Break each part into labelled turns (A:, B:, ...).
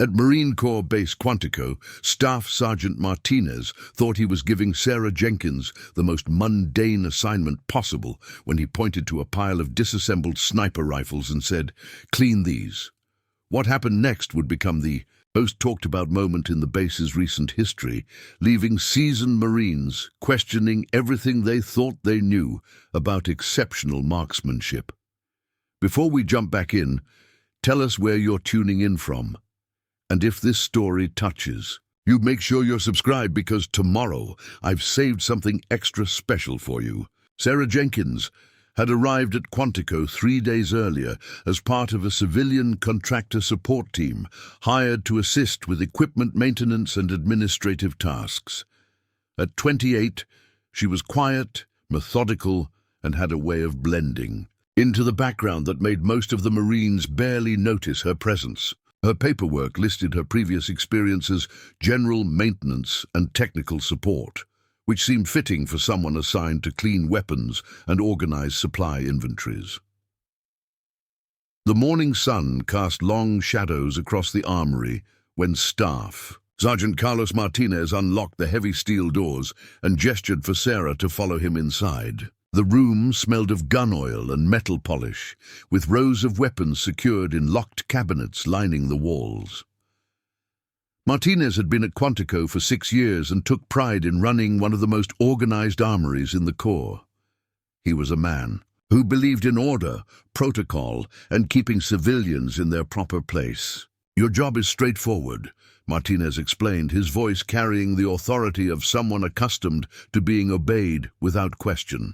A: At Marine Corps Base Quantico, Staff Sergeant Martinez thought he was giving Sarah Jenkins the most mundane assignment possible when he pointed to a pile of disassembled sniper rifles and said, "Clean these." What happened next would become the most talked about moment in the base's recent history, leaving seasoned Marines questioning everything they thought they knew about exceptional marksmanship. Before we jump back in, tell us where you're tuning in from. And if this story touches you, make sure you're subscribed, because tomorrow I've saved something extra special for you. Sarah Jenkins had arrived at Quantico 3 days earlier as part of a civilian contractor support team hired to assist with equipment maintenance and administrative tasks. At 28, she was quiet, methodical, and had a way of blending into the background that made most of the Marines barely notice her presence. Her paperwork listed her previous experience as general maintenance and technical support, which seemed fitting for someone assigned to clean weapons and organize supply inventories. The morning sun cast long shadows across the armory when Staff Sergeant Carlos Martinez unlocked the heavy steel doors and gestured for Sarah to follow him inside. The room smelled of gun oil and metal polish, with rows of weapons secured in locked cabinets lining the walls. Martinez had been at Quantico for 6 years and took pride in running one of the most organized armories in the Corps. He was a man who believed in order, protocol, and keeping civilians in their proper place. "Your job is straightforward," Martinez explained, his voice carrying the authority of someone accustomed to being obeyed without question.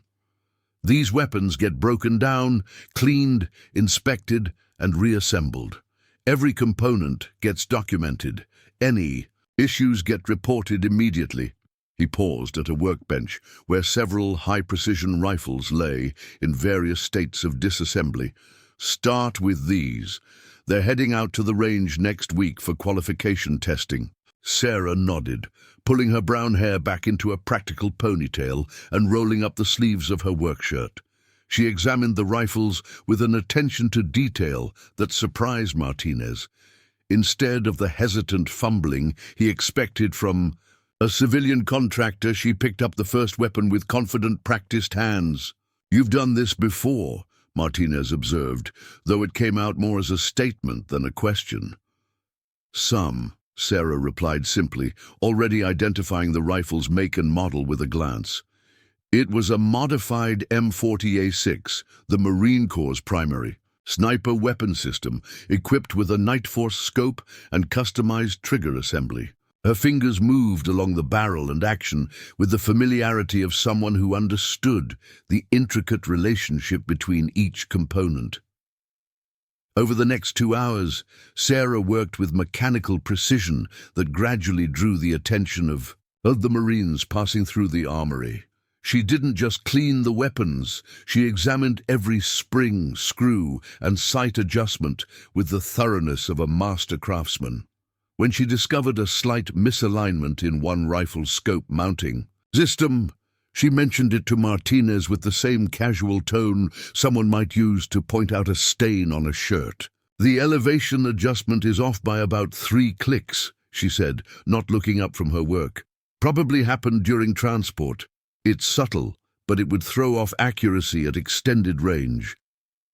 A: "These weapons get broken down, cleaned, inspected, and reassembled. Every component gets documented. Any issues get reported immediately." He paused at a workbench where several high-precision rifles lay in various states of disassembly. "Start with these. They're heading out to the range next week for qualification testing." Sarah nodded, pulling her brown hair back into a practical ponytail and rolling up the sleeves of her work shirt. She examined the rifles with an attention to detail that surprised Martinez. Instead of the hesitant fumbling he expected from a civilian contractor, she picked up the first weapon with confident, practiced hands. "You've done this before," Martinez observed, though it came out more as a statement than a question. "Some," Sarah replied simply, already identifying the rifle's make and model with a glance. It was a modified M40A6, the Marine Corps' primary sniper weapon system, equipped with a Night Force scope and customized trigger assembly. Her fingers moved along the barrel and action with the familiarity of someone who understood the intricate relationship between each component. Over the next 2 hours, Sarah worked with mechanical precision that gradually drew the attention of the Marines passing through the armory. She didn't just clean the weapons, she examined every spring, screw, and sight adjustment with the thoroughness of a master craftsman. When she discovered a slight misalignment in one rifle's scope mounting system, she mentioned it to Martinez with the same casual tone someone might use to point out a stain on a shirt. "The elevation adjustment is off by about 3 clicks, she said, not looking up from her work. "Probably happened during transport. It's subtle, but it would throw off accuracy at extended range."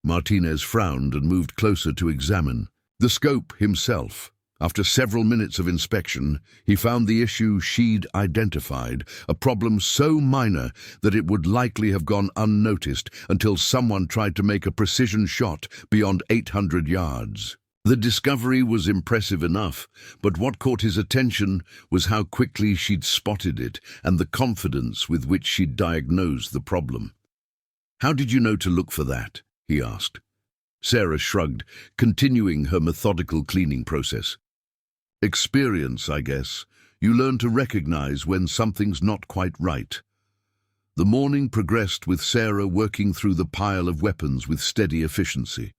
A: Martinez frowned and moved closer to examine the scope himself. After several minutes of inspection, he found the issue she'd identified, a problem so minor that it would likely have gone unnoticed until someone tried to make a precision shot beyond 800 yards. The discovery was impressive enough, but what caught his attention was how quickly she'd spotted it and the confidence with which she'd diagnosed the problem. "How did you know to look for that?" he asked. Sarah shrugged, continuing her methodical cleaning process. "Experience, I guess. You learn to recognize when something's not quite right." The morning progressed with Sarah working through the pile of weapons with steady efficiency.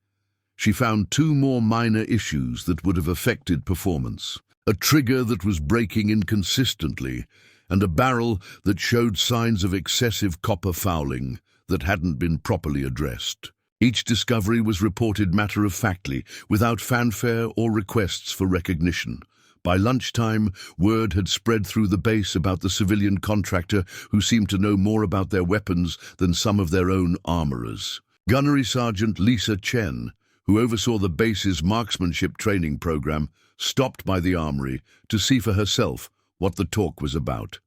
A: She found 2 more minor issues that would have affected performance: a trigger that was breaking inconsistently, and a barrel that showed signs of excessive copper fouling that hadn't been properly addressed. Each discovery was reported matter-of-factly, without fanfare or requests for recognition. By lunchtime, word had spread through the base about the civilian contractor who seemed to know more about their weapons than some of their own armorers. Gunnery Sergeant Lisa Chen, who oversaw the base's marksmanship training program, stopped by the armory to see for herself what the talk was about.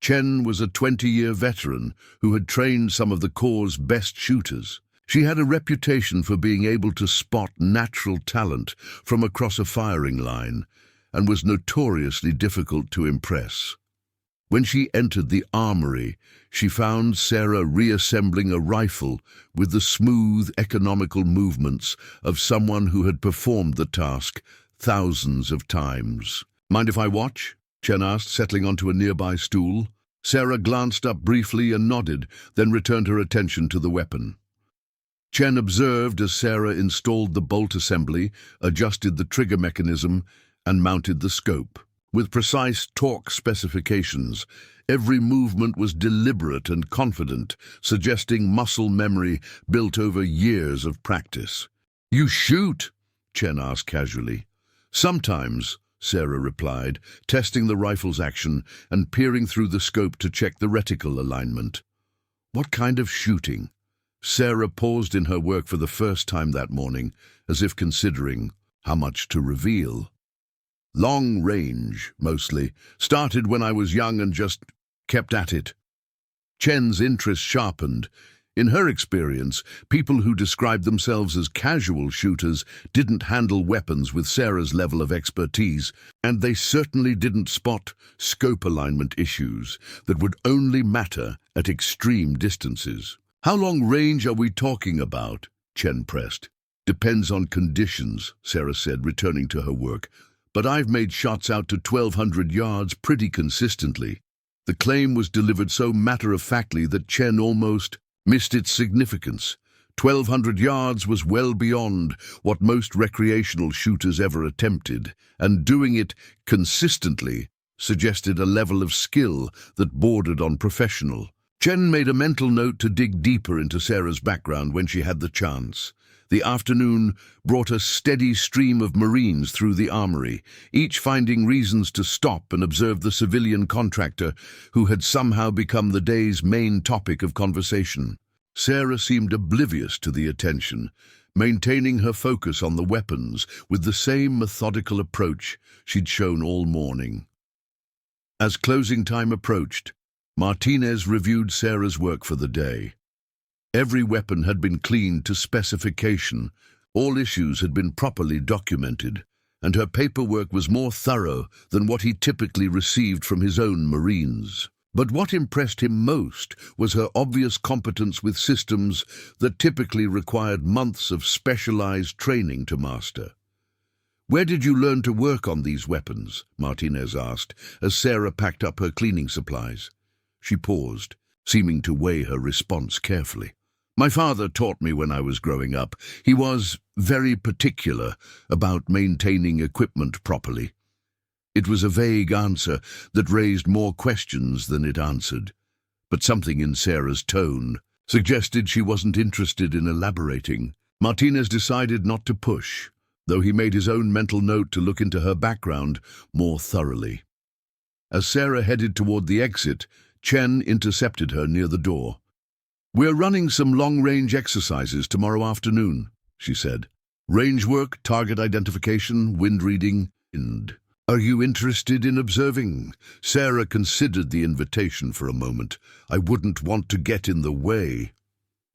A: Chen was a 20-year veteran who had trained some of the Corps' best shooters. She had a reputation for being able to spot natural talent from across a firing line and was notoriously difficult to impress. When she entered the armory, she found Sarah reassembling a rifle with the smooth, economical movements of someone who had performed the task thousands of times. "Mind if I watch?" Chen asked, settling onto a nearby stool. Sarah glanced up briefly and nodded, then returned her attention to the weapon. Chen observed as Sarah installed the bolt assembly, adjusted the trigger mechanism, and mounted the scope. With precise torque specifications, every movement was deliberate and confident, suggesting muscle memory built over years of practice. "You shoot?" Chen asked casually. "Sometimes," Sarah replied, testing the rifle's action and peering through the scope to check the reticle alignment. "What kind of shooting?" Sarah paused in her work for the first time that morning, as if considering how much to reveal. "Long range, mostly. Started when I was young and just kept at it." Chen's interest sharpened. In her experience, people who described themselves as casual shooters didn't handle weapons with Sarah's level of expertise, and they certainly didn't spot scope alignment issues that would only matter at extreme distances. "How long range are we talking about?" Chen pressed. "Depends on conditions," Sarah said, returning to her work. "But I've made shots out to 1,200 yards pretty consistently." The claim was delivered so matter-of-factly that Chen almost missed its significance. 1,200 yards was well beyond what most recreational shooters ever attempted, and doing it consistently suggested a level of skill that bordered on professional. Chen made a mental note to dig deeper into Sarah's background when she had the chance. The afternoon brought a steady stream of Marines through the armory, each finding reasons to stop and observe the civilian contractor who had somehow become the day's main topic of conversation. Sarah seemed oblivious to the attention, maintaining her focus on the weapons with the same methodical approach she'd shown all morning. As closing time approached, Martinez reviewed Sarah's work for the day. Every weapon had been cleaned to specification, all issues had been properly documented, and her paperwork was more thorough than what he typically received from his own Marines. But what impressed him most was her obvious competence with systems that typically required months of specialized training to master. "Where did you learn to work on these weapons?" Martinez asked, as Sarah packed up her cleaning supplies. She paused, seeming to weigh her response carefully. "My father taught me when I was growing up. He was very particular about maintaining equipment properly." It was a vague answer that raised more questions than it answered, but something in Sarah's tone suggested she wasn't interested in elaborating. Martinez decided not to push, though he made his own mental note to look into her background more thoroughly. As Sarah headed toward the exit, Chen intercepted her near the door. "We're running some long-range exercises tomorrow afternoon," she said. "Range work, target identification, wind reading, and... Are you interested in observing?" Sarah considered the invitation for a moment. "I wouldn't want to get in the way."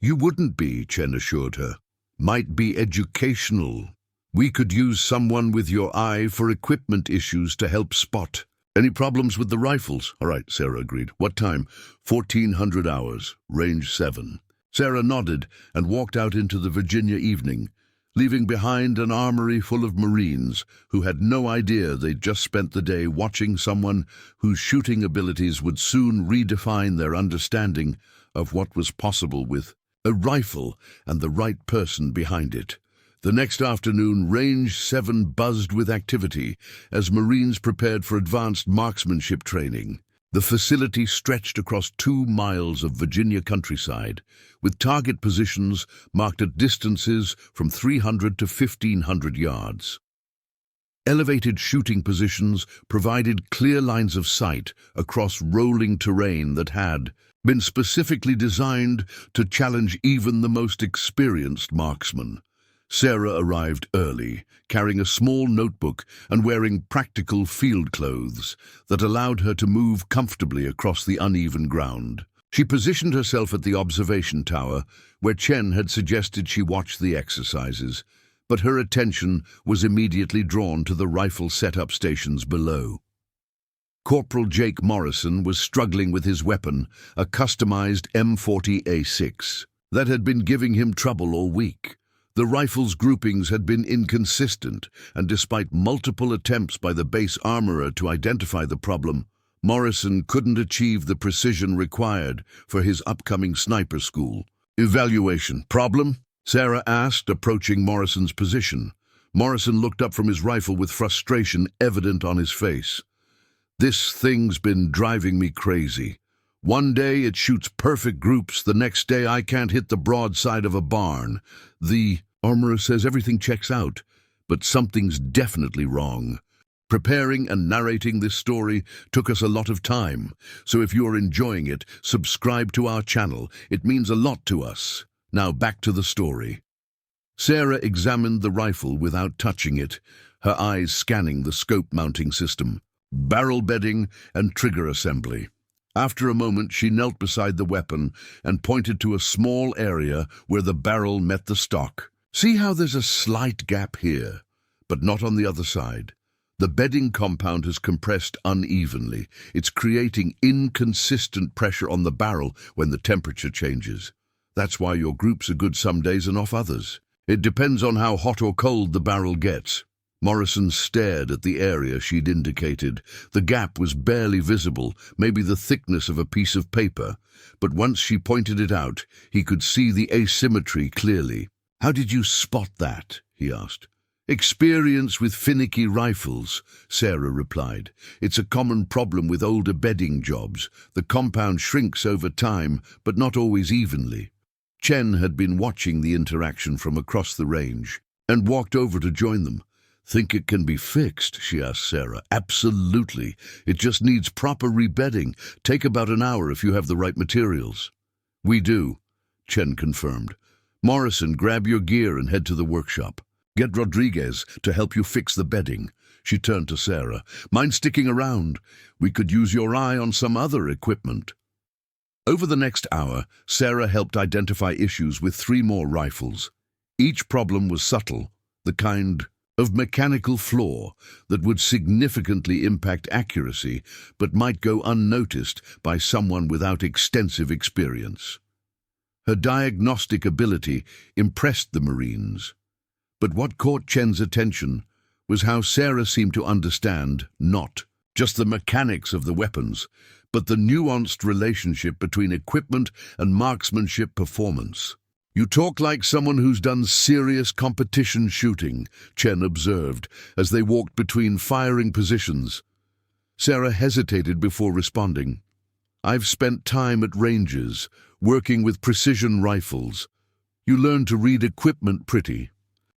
A: "You wouldn't be," Chen assured her. "Might be educational. We could use someone with your eye for equipment issues to help spot. Any problems with the rifles?" "All right," Sarah agreed. "What time?" 1400 hours, range 7. Sarah nodded and walked out into the Virginia evening, leaving behind an armory full of Marines who had no idea they'd just spent the day watching someone whose shooting abilities would soon redefine their understanding of what was possible with a rifle and the right person behind it. The next afternoon, Range 7 buzzed with activity as Marines prepared for advanced marksmanship training. The facility stretched across 2 miles of Virginia countryside, with target positions marked at distances from 300 to 1,500 yards. Elevated shooting positions provided clear lines of sight across rolling terrain that had been specifically designed to challenge even the most experienced marksman. Sarah arrived early, carrying a small notebook and wearing practical field clothes that allowed her to move comfortably across the uneven ground. She positioned herself at the observation tower, where Chen had suggested she watch the exercises, but her attention was immediately drawn to the rifle setup stations below. Corporal Jake Morrison was struggling with his weapon, a customized M40A6, that had been giving him trouble all week. The rifle's groupings had been inconsistent, and despite multiple attempts by the base armorer to identify the problem, Morrison couldn't achieve the precision required for his upcoming sniper school. "Evaluation. Problem?" Sarah asked, approaching Morrison's position. Morrison looked up from his rifle with frustration evident on his face. "This thing's been driving me crazy. One day it shoots perfect groups, the next day I can't hit the broadside of a barn. The armorer says everything checks out, but something's definitely wrong." Preparing and narrating this story took us a lot of time, so if you are enjoying it, subscribe to our channel. It means a lot to us. Now back to the story. Sarah examined the rifle without touching it, her eyes scanning the scope mounting system, barrel bedding, and trigger assembly. After a moment, she knelt beside the weapon and pointed to a small area where the barrel met the stock. "See how there's a slight gap here, but not on the other side? The bedding compound has compressed unevenly. It's creating inconsistent pressure on the barrel when the temperature changes. That's why your groups are good some days and off others. It depends on how hot or cold the barrel gets." Morrison stared at the area she'd indicated. The gap was barely visible, maybe the thickness of a piece of paper, but once she pointed it out, he could see the asymmetry clearly. "How did you spot that?" he asked. "Experience with finicky rifles," Sarah replied. "It's a common problem with older bedding jobs. The compound shrinks over time, but not always evenly." Chen had been watching the interaction from across the range and walked over to join them. "Think it can be fixed?" she asked Sarah. "Absolutely. It just needs proper rebedding. Take about an hour if you have the right materials." "We do," Chen confirmed. "Morrison, grab your gear and head to the workshop. Get Rodriguez to help you fix the bedding." She turned to Sarah. "Mind sticking around? We could use your eye on some other equipment." Over the next hour, Sarah helped identify issues with 3 more rifles. Each problem was subtle, the kind of mechanical flaw that would significantly impact accuracy but might go unnoticed by someone without extensive experience. Her diagnostic ability impressed the Marines, but what caught Chen's attention was how Sarah seemed to understand not just the mechanics of the weapons, but the nuanced relationship between equipment and marksmanship performance. "You talk like someone who's done serious competition shooting," Chen observed as they walked between firing positions. Sarah hesitated before responding. "I've spent time at ranges, working with precision rifles. You learn to read equipment pretty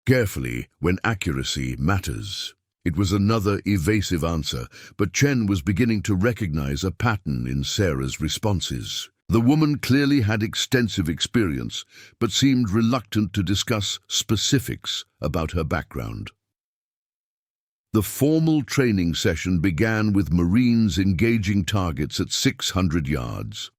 A: carefully when accuracy matters." It was another evasive answer, but Chen was beginning to recognize a pattern in Sarah's responses. The woman clearly had extensive experience, but seemed reluctant to discuss specifics about her background. The formal training session began with Marines engaging targets at 600 yards.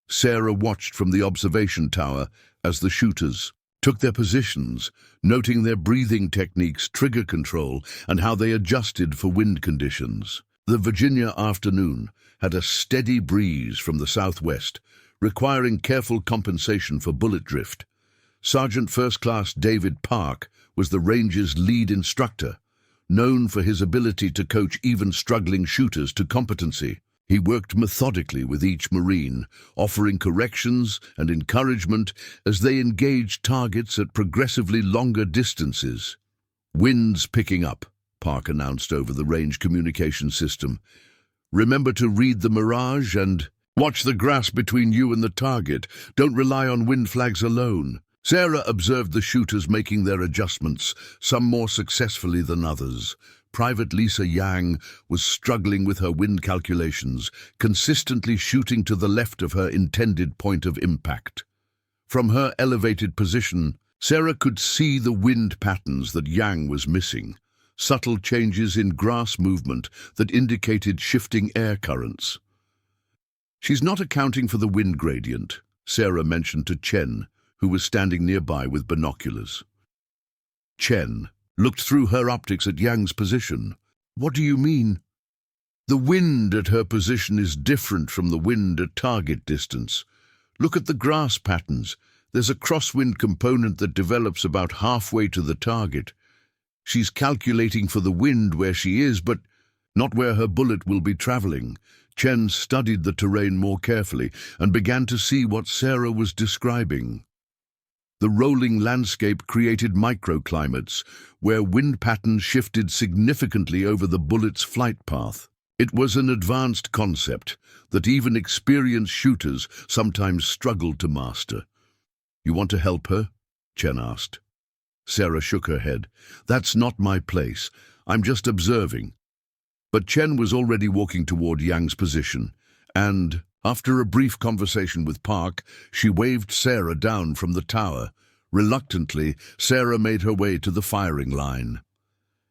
A: Sarah watched from the observation tower as the shooters took their positions, noting their breathing techniques, trigger control, and how they adjusted for wind conditions. The Virginia afternoon had a steady breeze from the southwest, requiring careful compensation for bullet drift. Sergeant First Class David Park was the range's lead instructor, known for his ability to coach even struggling shooters to competency. He worked methodically with each Marine, offering corrections and encouragement as they engaged targets at progressively longer distances. "Wind's picking up," Park announced over the range communication system. Remember to read the mirage and watch the grass between you and the target. Don't rely on wind flags alone. Sarah observed the shooters making their adjustments, some more successfully than others. Private Lisa Yang was struggling with her wind calculations, consistently shooting to the left of her intended point of impact. From her elevated position, Sarah could see the wind patterns that Yang was missing, subtle changes in grass movement that indicated shifting air currents. "She's not accounting for the wind gradient," Sarah mentioned to Chen, who was standing nearby with binoculars. Chen looked through her optics at Yang's position. "What do you mean?" "The wind at her position is different from the wind at target distance. Look at the grass patterns. There's a crosswind component that develops about halfway to the target. She's calculating for the wind where she is, but not where her bullet will be traveling." Chen studied the terrain more carefully and began to see what Sarah was describing. The rolling landscape created microclimates, where wind patterns shifted significantly over the bullet's flight path. It was an advanced concept that even experienced shooters sometimes struggled to master. "You want to help her?" Chen asked. Sarah shook her head. "That's not my place. I'm just observing." But Chen was already walking toward Yang's position, and after a brief conversation with Park, she waved Sarah down from the tower. Reluctantly, Sarah made her way to the firing line.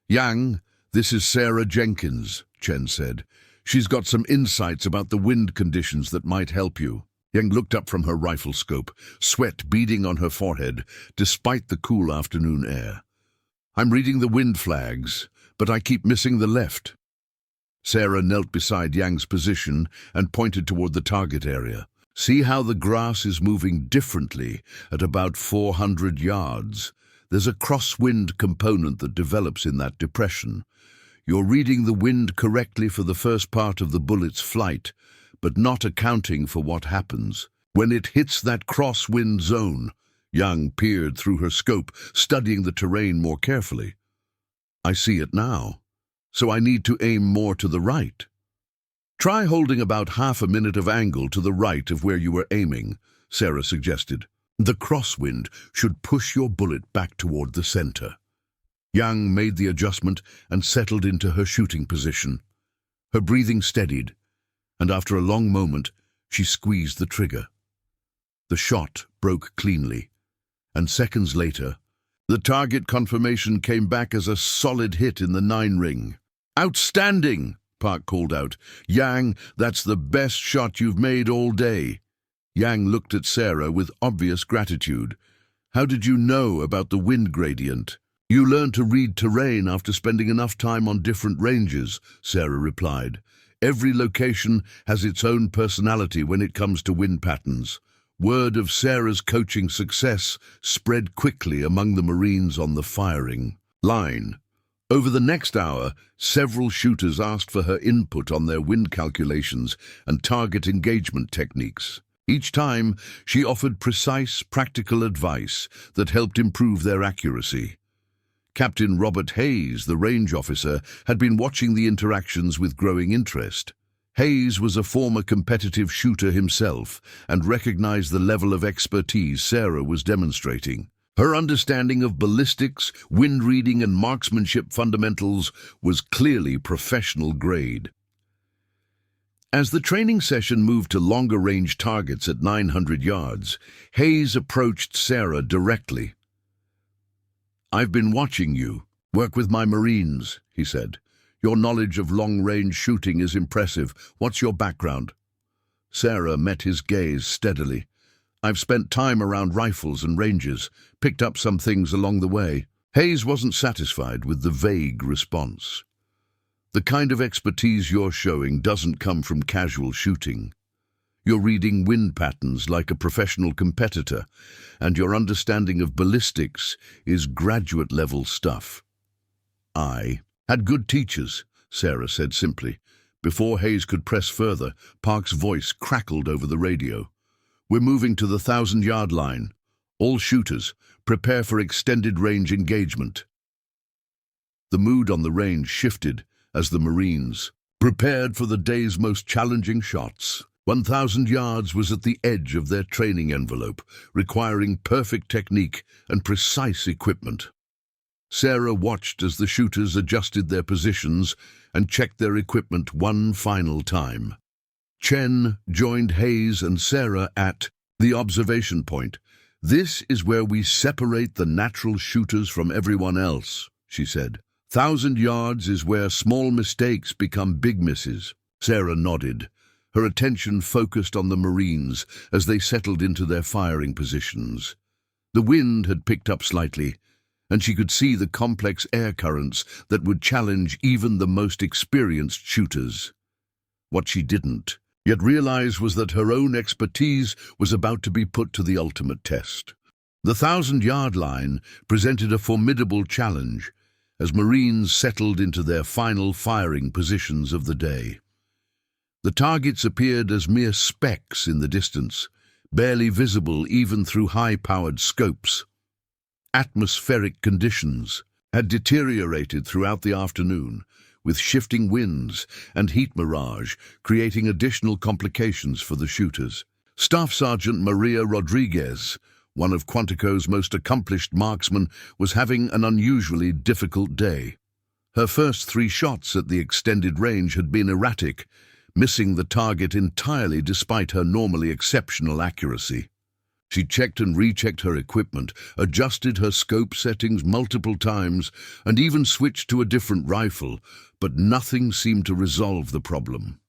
A: "Yang, this is Sarah Jenkins," Chen said. "She's got some insights about the wind conditions that might help you." Yang looked up from her rifle scope, sweat beading on her forehead, despite the cool afternoon air. "I'm reading the wind flags, but I keep missing the left." Sarah knelt beside Yang's position and pointed toward the target area. "See how the grass is moving differently at about 400 yards. There's a crosswind component that develops in that depression. You're reading the wind correctly for the first part of the bullet's flight, but not accounting for what happens when it hits that crosswind zone." Yang peered through her scope, studying the terrain more carefully. "I see it now. So I need to aim more to the right." "Try holding about half a minute of angle to the right of where you were aiming," Sarah suggested. "The crosswind should push your bullet back toward the center." Yang made the adjustment and settled into her shooting position. Her breathing steadied, and after a long moment, she squeezed the trigger. The shot broke cleanly, and seconds later, the target confirmation came back as a solid hit in the 9 ring. "Outstanding!" Park called out. "Yang, that's the best shot you've made all day." Yang looked at Sarah with obvious gratitude. "How did you know about the wind gradient?" "You learn to read terrain after spending enough time on different ranges," Sarah replied. "Every location has its own personality when it comes to wind patterns." Word of Sarah's coaching success spread quickly among the Marines on the firing line. Over the next hour, several shooters asked for her input on their wind calculations and target engagement techniques. Each time, she offered precise, practical advice that helped improve their accuracy. Captain Robert Hayes, the range officer, had been watching the interactions with growing interest. Hayes was a former competitive shooter himself and recognized the level of expertise Sarah was demonstrating. Her understanding of ballistics, wind reading, and marksmanship fundamentals was clearly professional grade. As the training session moved to longer-range targets at 900 yards, Hayes approached Sarah directly. "I've been watching you work with my Marines," he said. "Your knowledge of long-range shooting is impressive. What's your background?" Sarah met his gaze steadily. "I've spent time around rifles and ranges, picked up some things along the way." Hayes wasn't satisfied with the vague response. "The kind of expertise you're showing doesn't come from casual shooting. You're reading wind patterns like a professional competitor, and your understanding of ballistics is graduate-level stuff." "I had good teachers," Sarah said simply. Before Hayes could press further, Park's voice crackled over the radio. "We're moving to the 1,000-yard line. All shooters, prepare for extended-range engagement." The mood on the range shifted as the Marines prepared for the day's most challenging shots. 1,000 yards was at the edge of their training envelope, requiring perfect technique and precise equipment. Sarah watched as the shooters adjusted their positions and checked their equipment one final time. Chen joined Hayes and Sarah at the observation point. "This is where we separate the natural shooters from everyone else," she said. 1,000 yards is where small mistakes become big misses. Sarah nodded, her attention focused on the Marines as they settled into their firing positions. The wind had picked up slightly, and she could see the complex air currents that would challenge even the most experienced shooters. What she didn't yet realize was that her own expertise was about to be put to the ultimate test. The 1,000-yard line presented a formidable challenge as Marines settled into their final firing positions of the day. The targets appeared as mere specks in the distance, barely visible even through high-powered scopes. Atmospheric conditions had deteriorated throughout the afternoon, with shifting winds and heat mirage creating additional complications for the shooters. Staff Sergeant Maria Rodriguez, one of Quantico's most accomplished marksmen, was having an unusually difficult day. Her first 3 shots at the extended range had been erratic, missing the target entirely despite her normally exceptional accuracy. She checked and rechecked her equipment, adjusted her scope settings multiple times, and even switched to a different rifle, but nothing seemed to resolve the problem.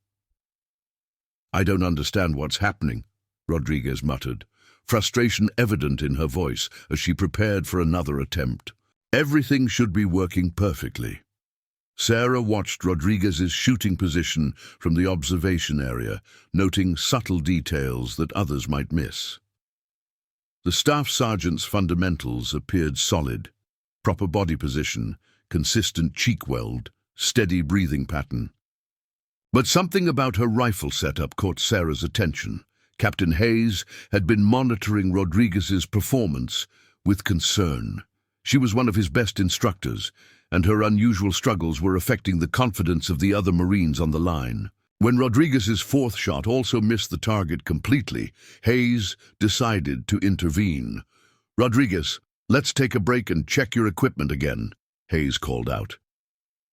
A: "I don't understand what's happening," Rodriguez muttered, frustration evident in her voice as she prepared for another attempt. Everything should be working perfectly. Sarah watched Rodriguez's shooting position from the observation area, noting subtle details that others might miss. The staff sergeant's fundamentals appeared solid: proper body position, consistent cheek weld, steady breathing pattern. But something about her rifle setup caught Sarah's attention. Captain Hayes had been monitoring Rodriguez's performance with concern. She was one of his best instructors, and her unusual struggles were affecting the confidence of the other Marines on the line. When Rodriguez's 4th shot also missed the target completely, Hayes decided to intervene. "Rodriguez, let's take a break and check your equipment again," Hayes called out.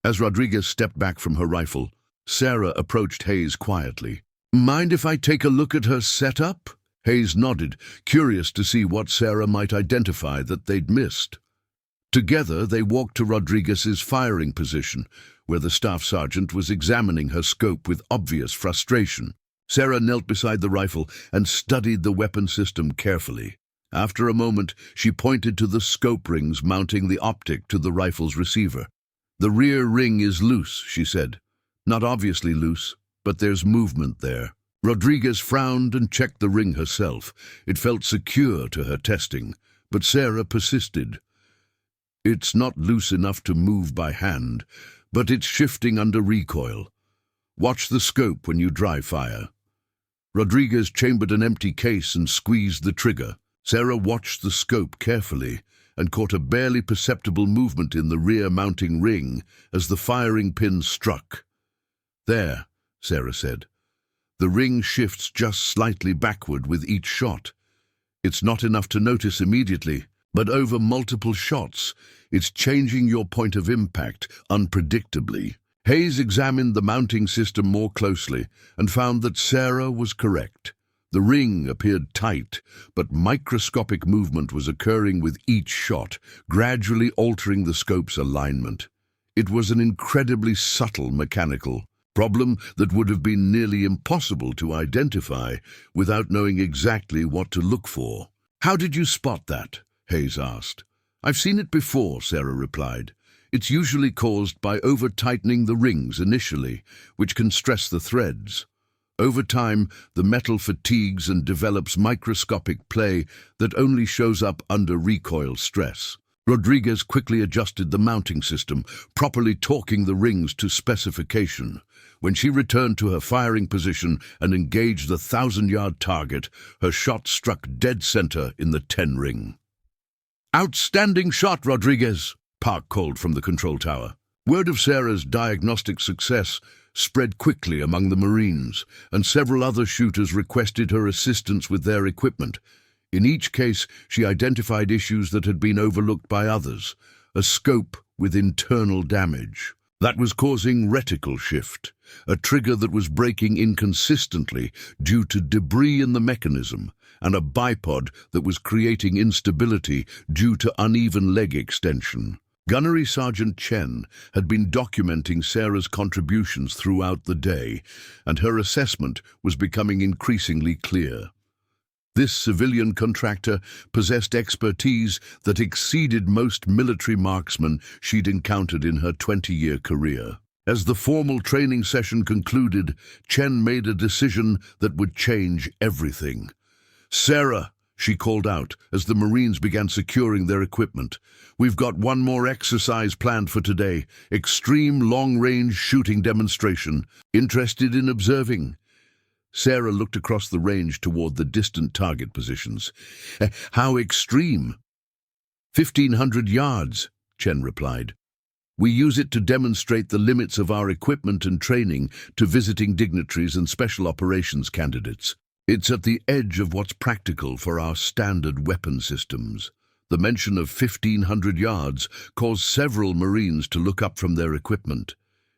A: As Rodriguez stepped back from her rifle, Sarah approached Hayes quietly. "Mind if I take a look at her setup?" Hayes nodded, curious to see what Sarah might identify that they'd missed. Together, they walked to Rodriguez's firing position, where the staff sergeant was examining her scope with obvious frustration. Sarah knelt beside the rifle and studied the weapon system carefully. After a moment, she pointed to the scope rings mounting the optic to the rifle's receiver. "The rear ring is loose," she said. "Not obviously loose, but there's movement there." Rodriguez frowned and checked the ring herself. It felt secure to her testing, but Sarah persisted. "It's not loose enough to move by hand, but it's shifting under recoil. Watch the scope when you dry fire." Rodriguez chambered an empty case and squeezed the trigger. Sarah watched the scope carefully and caught a barely perceptible movement in the rear mounting ring as the firing pin struck. "There," Sarah said. "The ring shifts just slightly backward with each shot. It's not enough to notice immediately, but over multiple shots, it's changing your point of impact unpredictably." Hayes examined the mounting system more closely and found that Sarah was correct. The ring appeared tight, but microscopic movement was occurring with each shot, gradually altering the scope's alignment. It was an incredibly subtle mechanical problem that would have been nearly impossible to identify without knowing exactly what to look for. "How did you spot that?" Hayes asked. "I've seen it before," Sarah replied. "It's usually caused by over-tightening the rings initially, which can stress the threads. Over time, the metal fatigues and develops microscopic play that only shows up under recoil stress." Rodriguez quickly adjusted the mounting system, properly torquing the rings to specification. When she returned to her firing position and engaged the 1,000-yard target, her shot struck dead center in the 10 ring. "Outstanding shot, Rodriguez," Park called from the control tower. Word of Sarah's diagnostic success spread quickly among the Marines, and several other shooters requested her assistance with their equipment. In each case, she identified issues that had been overlooked by others, a scope with internal damage that was causing reticle shift, a trigger that was breaking inconsistently due to debris in the mechanism, and a bipod that was creating instability due to uneven leg extension. Gunnery Sergeant Chen had been documenting Sarah's contributions throughout the day, and her assessment was becoming increasingly clear. This civilian contractor possessed expertise that exceeded most military marksmen she'd encountered in her 20-year career. As the formal training session concluded, Chen made a decision that would change everything. "Sarah," she called out as the Marines began securing their equipment, "we've got one more exercise planned for today, extreme long-range shooting demonstration. Interested in observing?" Sarah looked across the range toward the distant target positions. "How extreme?" 1,500 yards, Chen replied. "We use it to demonstrate the limits of our equipment and training to visiting dignitaries and special operations candidates. It's at the edge of what's practical for our standard weapon systems." The mention of 1,500 yards caused several Marines to look up from their equipment.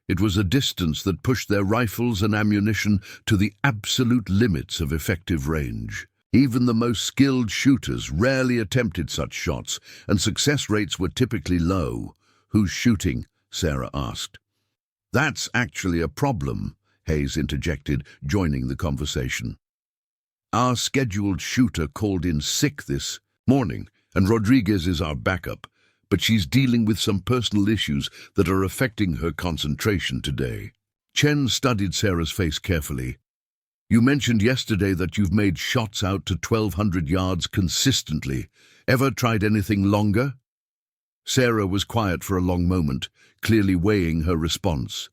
A: It was a distance that pushed their rifles and ammunition to the absolute limits of effective range. Even the most skilled shooters rarely attempted such shots, and success rates were typically low. "Who's shooting?" Sarah asked. "That's actually a problem," Hayes interjected, joining the conversation. "Our scheduled shooter called in sick this morning, and Rodriguez is our backup, but she's dealing with some personal issues that are affecting her concentration today." Chen studied Sarah's face carefully. "You mentioned yesterday that you've made shots out to 1,200 yards consistently. Ever tried anything longer?" Sarah was quiet for a long moment, clearly weighing her response.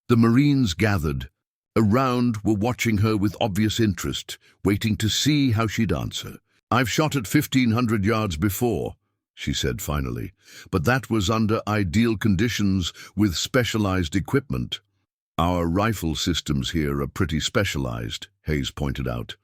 A: The Marines gathered. Around were watching her with obvious interest, waiting to see how she'd answer. "I've shot at 1,500 yards before," she said finally, "but that was under ideal conditions with specialized equipment." "Our rifle systems here are pretty specialized," Hayes pointed out.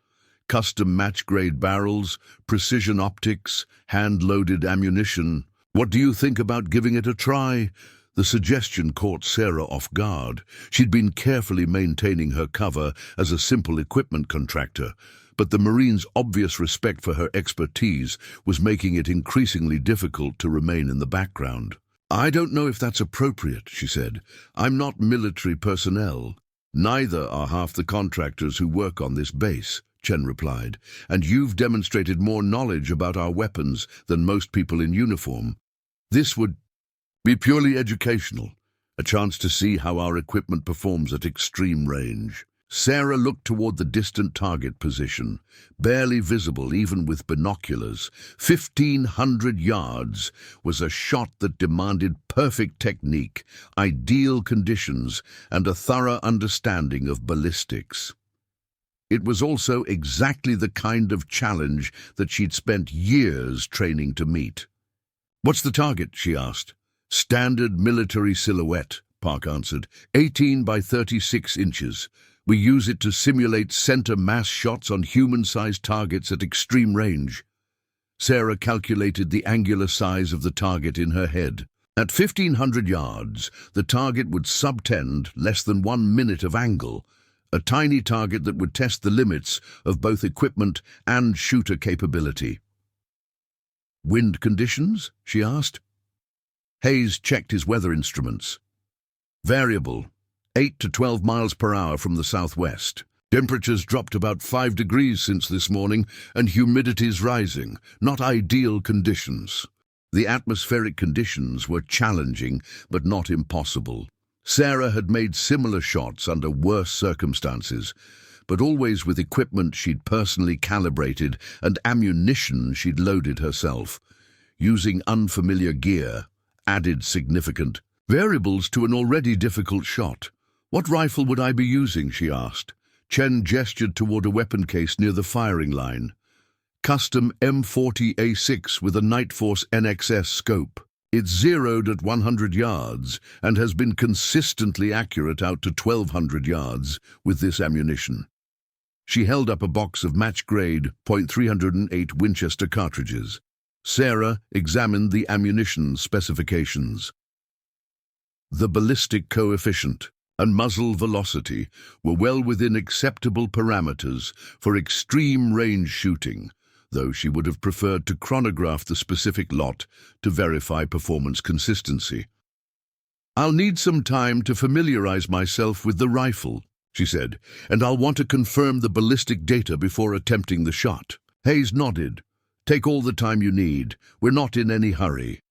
A: "Custom match-grade barrels, precision optics, hand-loaded ammunition. What do you think about giving it a try?" The suggestion caught Sarah off guard. She'd been carefully maintaining her cover as a simple equipment contractor, but the Marines' obvious respect for her expertise was making it increasingly difficult to remain in the background. "I don't know if that's appropriate," she said. "I'm not military personnel." "Neither are half the contractors who work on this base," Chen replied, "and you've demonstrated more knowledge about our weapons than most people in uniform. This would be purely educational, a chance to see how our equipment performs at extreme range." Sarah looked toward the distant target position, barely visible even with binoculars. 1,500 yards was a shot that demanded perfect technique, ideal conditions, and a thorough understanding of ballistics. It was also exactly the kind of challenge that she'd spent years training to meet. "What's the target?" she asked. "Standard military silhouette," Park answered, 18 by 36 inches. "We use it to simulate center mass shots on human-sized targets at extreme range." Sarah calculated the angular size of the target in her head. At 1,500 yards, the target would subtend less than 1 minute of angle, a tiny target that would test the limits of both equipment and shooter capability. "Wind conditions?" she asked. Hayes checked his weather instruments. "Variable, 8 to 12 miles per hour from the southwest. Temperatures dropped about 5 degrees since this morning, and humidity's rising. Not ideal conditions." The atmospheric conditions were challenging, but not impossible. Sarah had made similar shots under worse circumstances, but always with equipment she'd personally calibrated and ammunition she'd loaded herself. Using unfamiliar gear added significant variables to an already difficult shot. "What rifle would I be using?" she asked. Chen gestured toward a weapon case near the firing line. "Custom M40A6 with a Nightforce NXS scope." It's zeroed at 100 yards and has been consistently accurate out to 1,200 yards with this ammunition. She held up a box of match-grade .308 Winchester cartridges. Sarah examined the ammunition specifications. The ballistic coefficient and muzzle velocity were well within acceptable parameters for extreme range shooting, though she would have preferred to chronograph the specific lot to verify performance consistency. "I'll need some time to familiarize myself with the rifle," she said, "and I'll want to confirm the ballistic data before attempting the shot." Hayes nodded. "Take all the time you need. We're not in any hurry."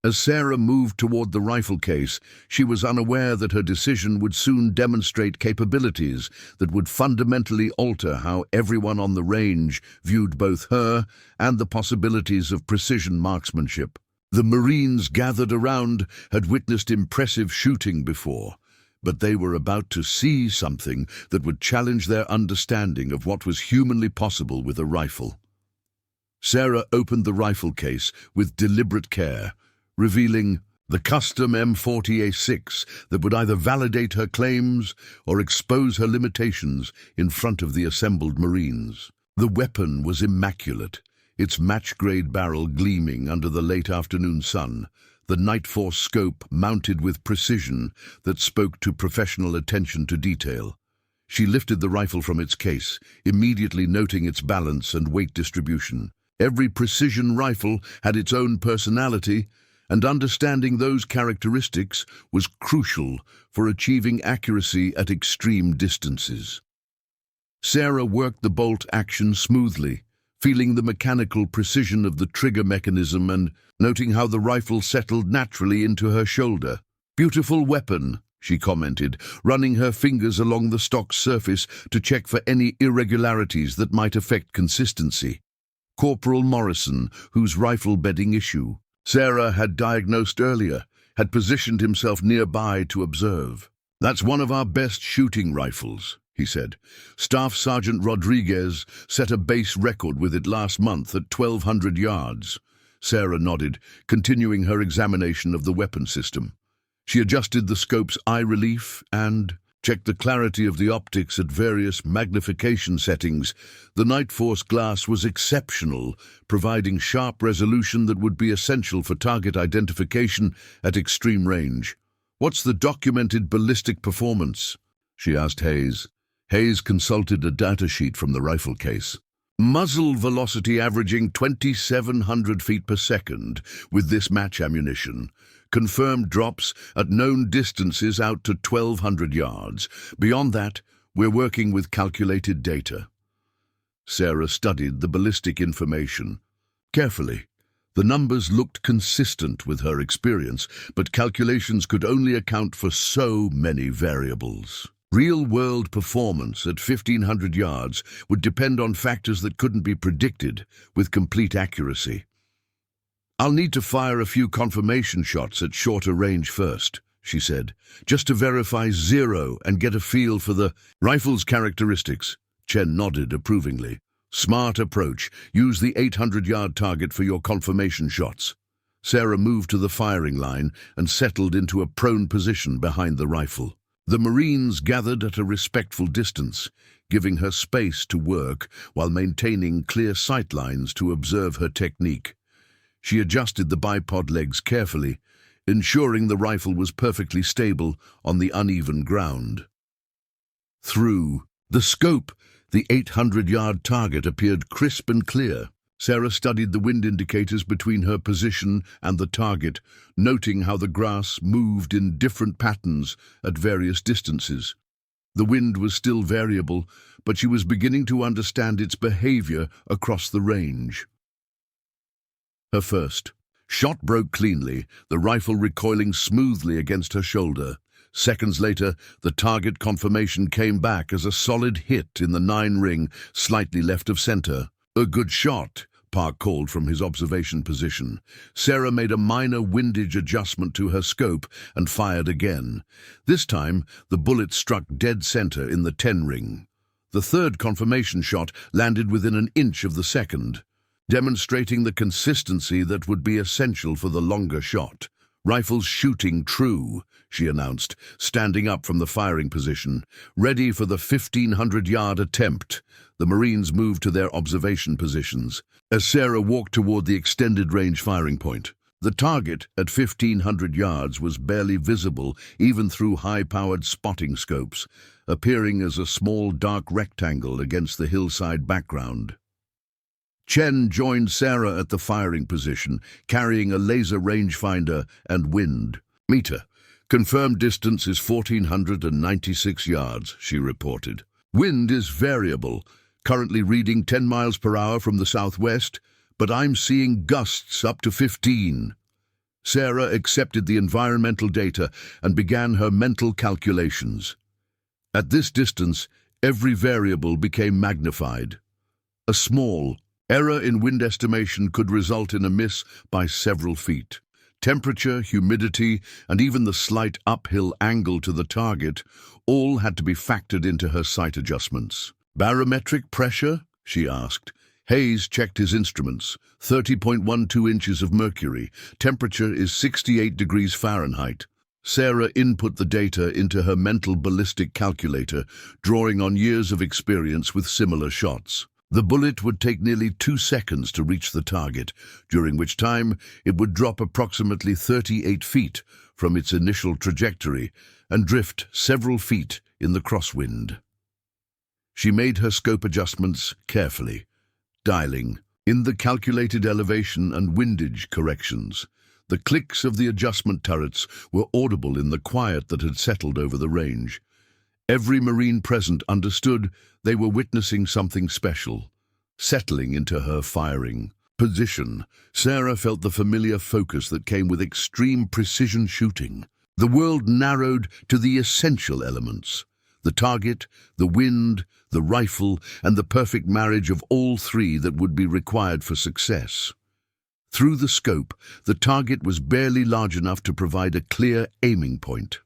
A: As Sarah moved toward the rifle case, she was unaware that her decision would soon demonstrate capabilities that would fundamentally alter how everyone on the range viewed both her and the possibilities of precision marksmanship. The Marines gathered around had witnessed impressive shooting before, but they were about to see something that would challenge their understanding of what was humanly possible with a rifle. Sarah opened the rifle case with deliberate care, revealing the custom M40A6 that would either validate her claims or expose her limitations in front of the assembled Marines. The weapon was immaculate, its match-grade barrel gleaming under the late afternoon sun, the Nightforce scope mounted with precision that spoke to professional attention to detail. She lifted the rifle from its case, immediately noting its balance and weight distribution. Every precision rifle had its own personality, and understanding those characteristics was crucial for achieving accuracy at extreme distances. Sarah worked the bolt action smoothly, feeling the mechanical precision of the trigger mechanism and noting how the rifle settled naturally into her shoulder. "Beautiful weapon," she commented, running her fingers along the stock surface to check for any irregularities that might affect consistency. Corporal Morrison, whose rifle bedding issue Sarah had diagnosed earlier, had positioned himself nearby to observe. "That's one of our best shooting rifles," he said. "Staff Sergeant Rodriguez set a base record with it last month at 1,200 yards. Sarah nodded, continuing her examination of the weapon system. She adjusted the scope's eye relief and checked the clarity of the optics at various magnification settings. The Nightforce glass was exceptional, providing sharp resolution that would be essential for target identification at extreme range. "What's the documented ballistic performance?" she asked Hayes. Hayes consulted a data sheet from the rifle case. "Muzzle velocity averaging 2,700 feet per second with this match ammunition. Confirmed drops at known distances out to 1,200 yards. Beyond that, we're working with calculated data." Sarah studied the ballistic information carefully. The numbers looked consistent with her experience, but calculations could only account for so many variables. Real-world performance at 1,500 yards would depend on factors that couldn't be predicted with complete accuracy. "I'll need to fire a few confirmation shots at shorter range first," she said, "just to verify zero and get a feel for the rifle's characteristics." Chen nodded approvingly. "Smart approach. Use the 800-yard target for your confirmation shots." Sarah moved to the firing line and settled into a prone position behind the rifle. The Marines gathered at a respectful distance, giving her space to work while maintaining clear sightlines to observe her technique. She adjusted the bipod legs carefully, ensuring the rifle was perfectly stable on the uneven ground. Through the scope, the 800-yard target appeared crisp and clear. Sarah studied the wind indicators between her position and the target, noting how the grass moved in different patterns at various distances. The wind was still variable, but she was beginning to understand its behavior across the range. Her first shot broke cleanly, the rifle recoiling smoothly against her shoulder. Seconds later, the target confirmation came back as a solid hit in the 9 ring, slightly left of center. "A good shot," Park called from his observation position. Sarah made a minor windage adjustment to her scope and fired again. This time, the bullet struck dead center in the 10 ring. The third confirmation shot landed within an inch of the second. demonstrating the consistency that would be essential for the longer shot. "Rifles shooting true," she announced, standing up from the firing position, ready for the 1,500-yard attempt. The Marines moved to their observation positions as Sarah walked toward the extended range firing point. The target at 1,500 yards was barely visible even through high-powered spotting scopes, appearing as a small dark rectangle against the hillside background. Chen joined Sarah at the firing position, carrying a laser rangefinder and wind. "Meter. Confirmed distance is 1,496 yards, she reported. "Wind is variable, currently reading 10 miles per hour from the southwest, but I'm seeing gusts up to 15. Sarah accepted the environmental data and began her mental calculations. At this distance, every variable became magnified. A small error in wind estimation could result in a miss by several feet. Temperature, humidity, and even the slight uphill angle to the target all had to be factored into her sight adjustments. "Barometric pressure?" she asked. Hayes checked his instruments. 30.12 inches of mercury. Temperature is 68 degrees Fahrenheit. Sarah input the data into her mental ballistic calculator, drawing on years of experience with similar shots. The bullet would take nearly 2 seconds to reach the target, during which time it would drop approximately 38 feet from its initial trajectory and drift several feet in the crosswind. She made her scope adjustments carefully, dialing in the calculated elevation and windage corrections. The clicks of the adjustment turrets were audible in the quiet that had settled over the range. Every Marine present understood they were witnessing something special. Settling into her firing position, Sarah felt the familiar focus that came with extreme precision shooting. The world narrowed to the essential elements: the target, the wind, the rifle, and the perfect marriage of all three that would be required for success. Through the scope, the target was barely large enough to provide a clear aiming point.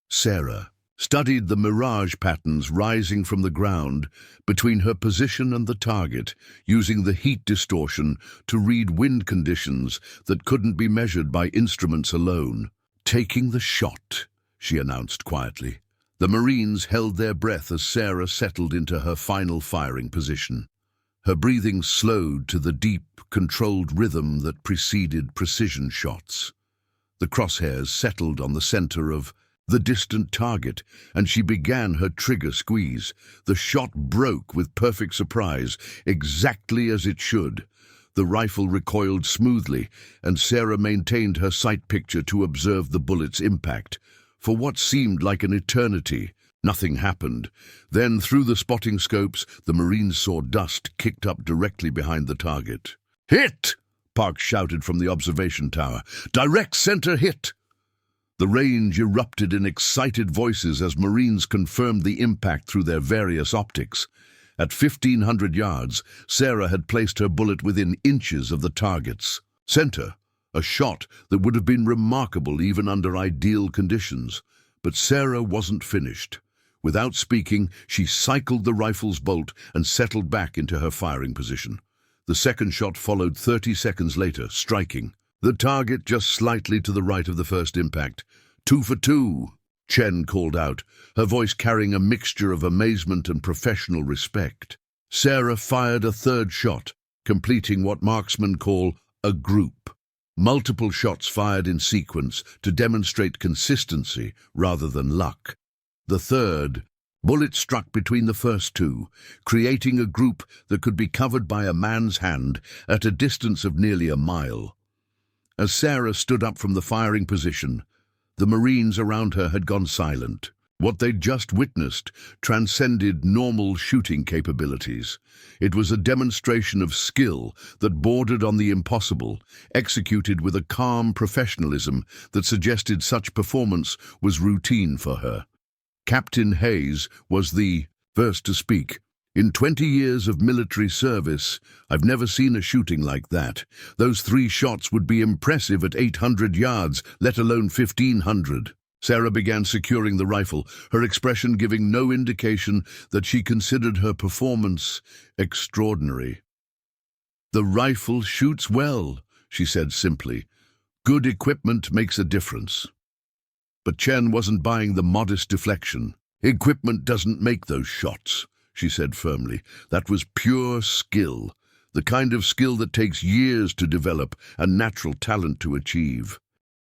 A: Sarah studied the mirage patterns rising from the ground between her position and the target, using the heat distortion to read wind conditions that couldn't be measured by instruments alone. "Taking the shot," she announced quietly. The Marines held their breath as Sarah settled into her final firing position. Her breathing slowed to the deep, controlled rhythm that preceded precision shots. The crosshairs settled on the center of the distant target, and she began her trigger squeeze. The shot broke with perfect surprise, exactly as it should. The rifle recoiled smoothly, and Sarah maintained her sight picture to observe the bullet's impact. For what seemed like an eternity, nothing happened. Then, through the spotting scopes, the Marines saw dust kicked up directly behind the target. "Hit!" Parks shouted from the observation tower. "Direct center hit!" The range erupted in excited voices as Marines confirmed the impact through their various optics. At 1,500 yards, Sarah had placed her bullet within inches of the target's center. A shot that would have been remarkable even under ideal conditions. But Sarah wasn't finished. Without speaking, she cycled the rifle's bolt and settled back into her firing position. The second shot followed 30 seconds later, striking the target just slightly to the right of the first impact. "2 for 2, Chen called out, her voice carrying a mixture of amazement and professional respect. Sarah fired a third shot, completing what marksmen call a group. Multiple shots fired in sequence to demonstrate consistency rather than luck. The third bullet struck between the first two, creating a group that could be covered by a man's hand at a distance of nearly a mile. As Sarah stood up from the firing position, the Marines around her had gone silent. What they'd just witnessed transcended normal shooting capabilities. It was a demonstration of skill that bordered on the impossible, executed with a calm professionalism that suggested such performance was routine for her. Captain Hayes was the first to speak. "In 20 years of military service, I've never seen a shooting like that. Those 3 shots would be impressive at 800 yards, let alone 1,500. Sarah began securing the rifle, her expression giving no indication that she considered her performance extraordinary. "The rifle shoots well," she said simply. "Good equipment makes a difference." But Chen wasn't buying the modest deflection. "Equipment doesn't make those shots," she said firmly. "That was pure skill, the kind of skill that takes years to develop and natural talent to achieve."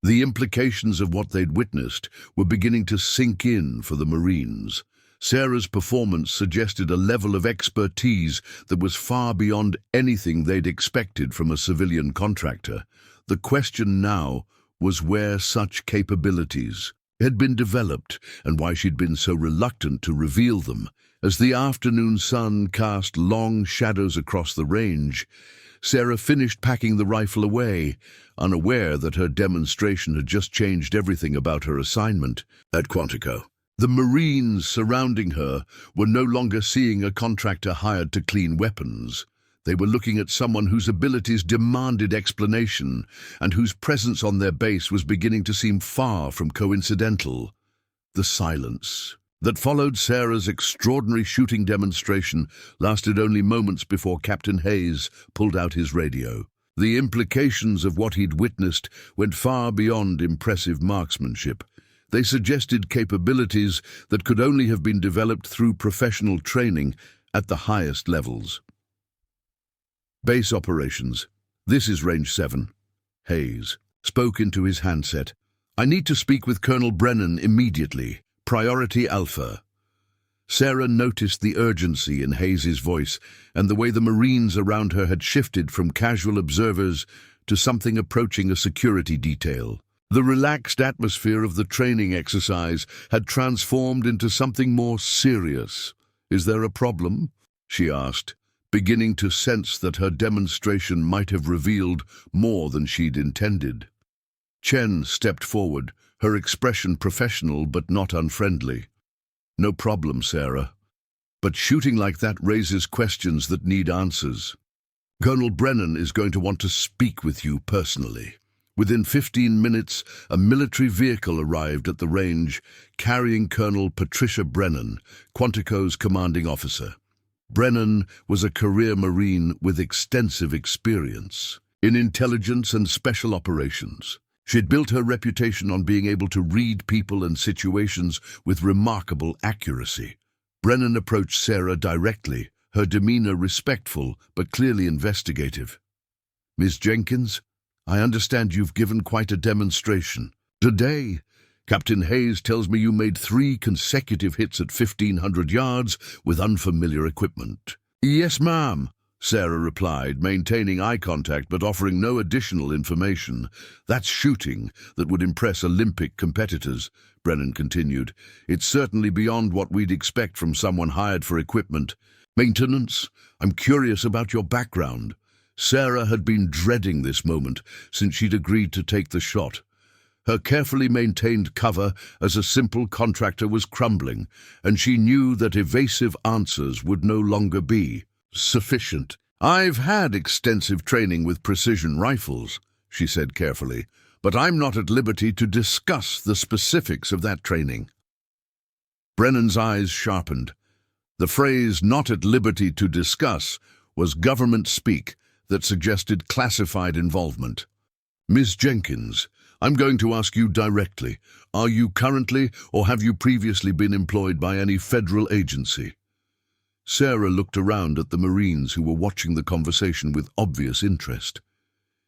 A: The implications of what they'd witnessed were beginning to sink in for the Marines. Sarah's performance suggested a level of expertise that was far beyond anything they'd expected from a civilian contractor. The question now was where such capabilities had been developed and why she'd been so reluctant to reveal them. As the afternoon sun cast long shadows across the range, Sarah finished packing the rifle away, unaware that her demonstration had just changed everything about her assignment at Quantico. The Marines surrounding her were no longer seeing a contractor hired to clean weapons. They were looking at someone whose abilities demanded explanation and whose presence on their base was beginning to seem far from coincidental. The silence that followed Sarah's extraordinary shooting demonstration lasted only moments before Captain Hayes pulled out his radio. The implications of what he'd witnessed went far beyond impressive marksmanship. They suggested capabilities that could only have been developed through professional training at the highest levels. "Base operations. This is Range 7. Hayes spoke into his handset. "I need to speak with Colonel Brennan immediately. Priority Alpha." Sarah noticed the urgency in Hayes's voice and the way the Marines around her had shifted from casual observers to something approaching a security detail. The relaxed atmosphere of the training exercise had transformed into something more serious. "Is there a problem?" she asked, beginning to sense that her demonstration might have revealed more than she'd intended. Chen stepped forward, her expression professional but not unfriendly. "No problem, Sarah. But shooting like that raises questions that need answers. Colonel Brennan is going to want to speak with you personally." Within 15 minutes, a military vehicle arrived at the range, carrying Colonel Patricia Brennan, Quantico's commanding officer. Brennan was a career Marine with extensive experience in intelligence and special operations. She'd built her reputation on being able to read people and situations with remarkable accuracy. Brennan approached Sarah directly, her demeanor respectful but clearly investigative. "Miss Jenkins, I understand you've given quite a demonstration. Today, Captain Hayes tells me you made 3 consecutive hits at 1,500 yards with unfamiliar equipment." "Yes, ma'am," Sarah replied, maintaining eye contact but offering no additional information. "That's shooting that would impress Olympic competitors," Brennan continued. "It's certainly beyond what we'd expect from someone hired for equipment. Maintenance? I'm curious about your background." Sarah had been dreading this moment since she'd agreed to take the shot. Her carefully maintained cover as a simple contractor was crumbling, and she knew that evasive answers would no longer be sufficient. "I've had extensive training with precision rifles," she said carefully, "but I'm not at liberty to discuss the specifics of that training." Brennan's eyes sharpened. The phrase "not at liberty to discuss" was government speak that suggested classified involvement. "Miss Jenkins, I'm going to ask you directly. Are you currently or have you previously been employed by any federal agency?" Sarah looked around at the Marines who were watching the conversation with obvious interest.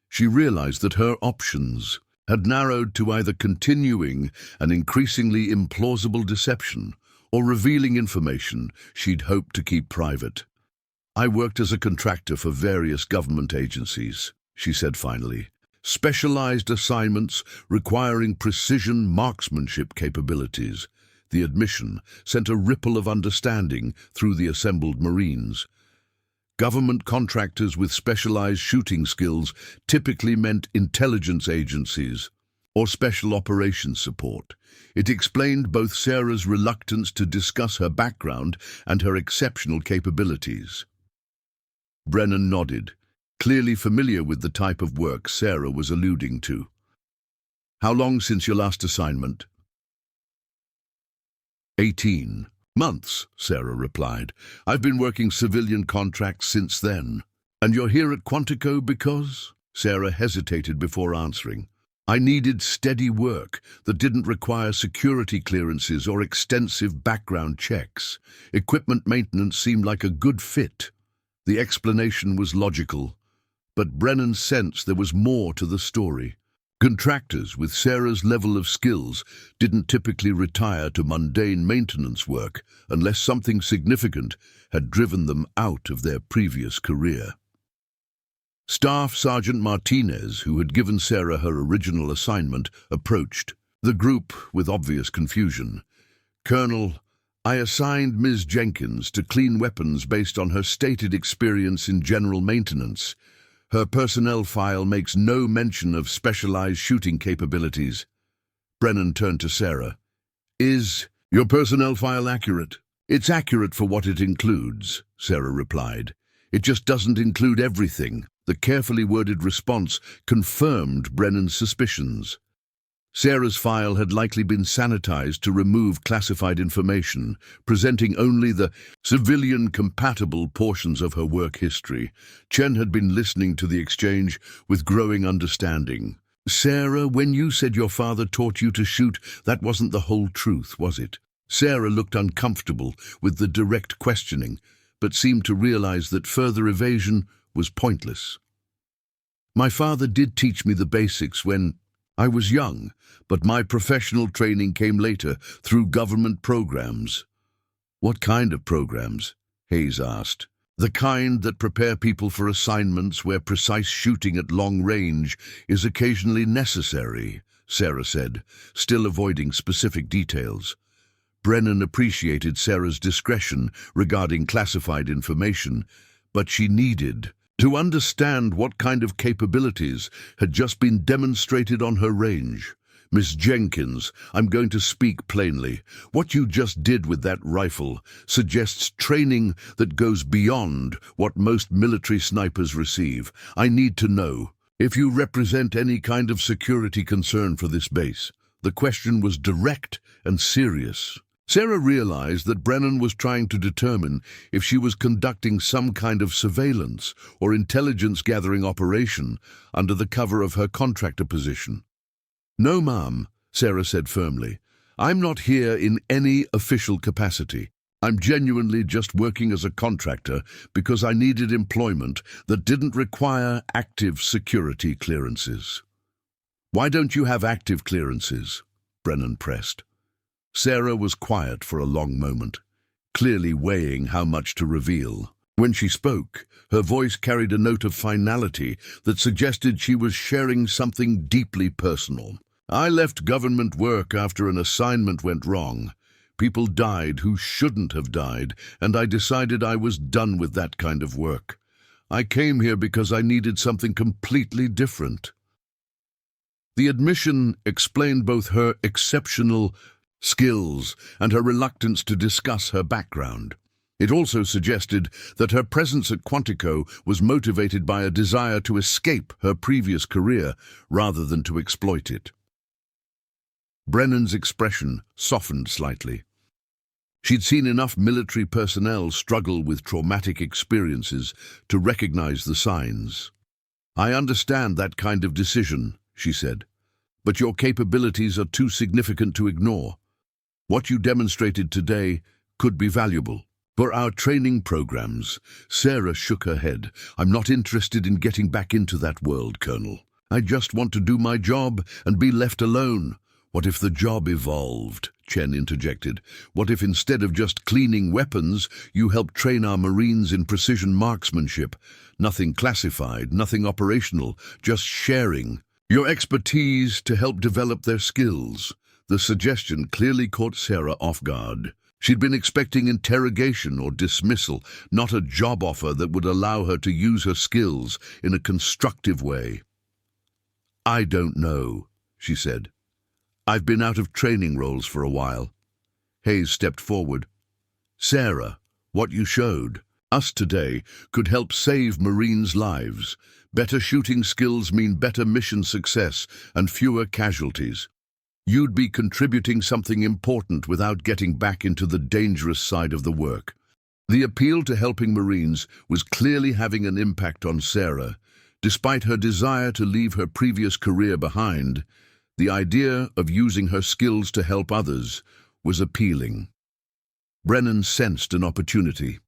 A: She realized that her options had narrowed to either continuing an increasingly implausible deception or revealing information she'd hoped to keep private. "I worked as a contractor for various government agencies," she said finally. "Specialized assignments requiring precision marksmanship capabilities." The admission sent a ripple of understanding through the assembled Marines. Government contractors with specialized shooting skills typically meant intelligence agencies or special operations support. It explained both Sarah's reluctance to discuss her background and her exceptional capabilities. Brennan nodded, clearly familiar with the type of work Sarah was alluding to. "How long since your last assignment?" 18 months, Sarah replied. "I've been working civilian contracts since then." And you're here at Quantico because? Sarah hesitated before answering. I needed steady work that didn't require security clearances or extensive background checks. Equipment maintenance seemed like a good fit. The explanation was logical, but Brennan sensed there was more to the story. Contractors with Sarah's level of skills didn't typically retire to mundane maintenance work unless something significant had driven them out of their previous career. Staff Sergeant Martinez, who had given Sarah her original assignment, approached the group with obvious confusion. Colonel, I assigned Ms. Jenkins to clean weapons based on her stated experience in general maintenance. Her personnel file makes no mention of specialized shooting capabilities. Brennan turned to Sarah. Is your personnel file accurate? It's accurate for what it includes, Sarah replied. It just doesn't include everything. The carefully worded response confirmed Brennan's suspicions. Sarah's file had likely been sanitized to remove classified information, presenting only the civilian-compatible portions of her work history. Chen had been listening to the exchange with growing understanding. Sarah, when you said your father taught you to shoot, that wasn't the whole truth, was it? Sarah looked uncomfortable with the direct questioning, but seemed to realize that further evasion was pointless. My father did teach me the basics when I was young, but my professional training came later through government programs. What kind of programs? Hayes asked. The kind that prepare people for assignments where precise shooting at long range is occasionally necessary, Sarah said, still avoiding specific details. Brennan appreciated Sarah's discretion regarding classified information, but she needed to understand what kind of capabilities had just been demonstrated on her range. Miss Jenkins, I'm going to speak plainly. What you just did with that rifle suggests training that goes beyond what most military snipers receive. I need to know if you represent any kind of security concern for this base. The question was direct and serious. Sarah realized that Brennan was trying to determine if she was conducting some kind of surveillance or intelligence-gathering operation under the cover of her contractor position. No, ma'am, Sarah said firmly. I'm not here in any official capacity. I'm genuinely just working as a contractor because I needed employment that didn't require active security clearances. Why don't you have active clearances? Brennan pressed. Sarah was quiet for a long moment, clearly weighing how much to reveal. When she spoke, her voice carried a note of finality that suggested she was sharing something deeply personal. I left government work after an assignment went wrong. People died who shouldn't have died, and I decided I was done with that kind of work. I came here because I needed something completely different. The admission explained both her exceptional skills and her reluctance to discuss her background. It also suggested that her presence at Quantico was motivated by a desire to escape her previous career rather than to exploit it. Brennan's expression softened slightly. She'd seen enough military personnel struggle with traumatic experiences to recognize the signs. I understand that kind of decision, she said, but your capabilities are too significant to ignore. What you demonstrated today could be valuable. For our training programs, Sarah shook her head. I'm not interested in getting back into that world, Colonel. I just want to do my job and be left alone. What if the job evolved? Chen interjected. What if instead of just cleaning weapons, you helped train our Marines in precision marksmanship? Nothing classified, nothing operational, just sharing your expertise to help develop their skills. The suggestion clearly caught Sarah off guard. She'd been expecting interrogation or dismissal, not a job offer that would allow her to use her skills in a constructive way. I don't know, she said. I've been out of training roles for a while. Hayes stepped forward. Sarah, what you showed us today could help save Marines' lives. Better shooting skills mean better mission success and fewer casualties. You'd be contributing something important without getting back into the dangerous side of the work. The appeal to helping Marines was clearly having an impact on Sarah. Despite her desire to leave her previous career behind, the idea of using her skills to help others was appealing. Brennan sensed an opportunity.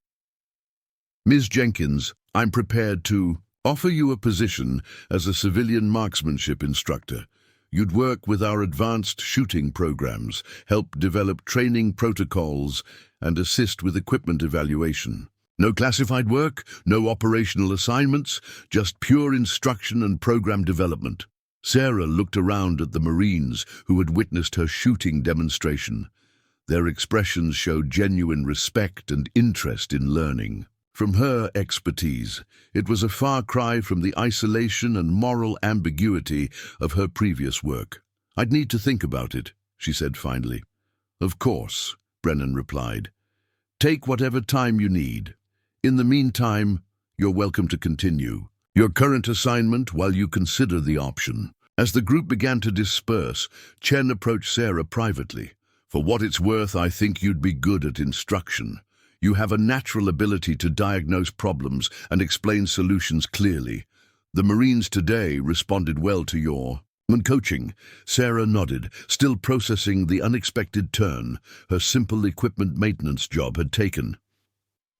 A: "Ms. Jenkins, I'm prepared to offer you a position as a civilian marksmanship instructor. You'd work with our advanced shooting programs, help develop training protocols, and assist with equipment evaluation. No classified work, no operational assignments, just pure instruction and program development." Sarah looked around at the Marines who had witnessed her shooting demonstration. Their expressions showed genuine respect and interest in learning. From her expertise, it was a far cry from the isolation and moral ambiguity of her previous work. "I'd need to think about it," she said finally. "Of course," Brennan replied. "Take whatever time you need. In the meantime, you're welcome to continue your current assignment while you consider the option." As the group began to disperse, Chen approached Sarah privately. "For what it's worth, I think you'd be good at instruction. You have a natural ability to diagnose problems and explain solutions clearly. The Marines today responded well to your coaching." Sarah nodded, still processing the unexpected turn her simple equipment maintenance job had taken.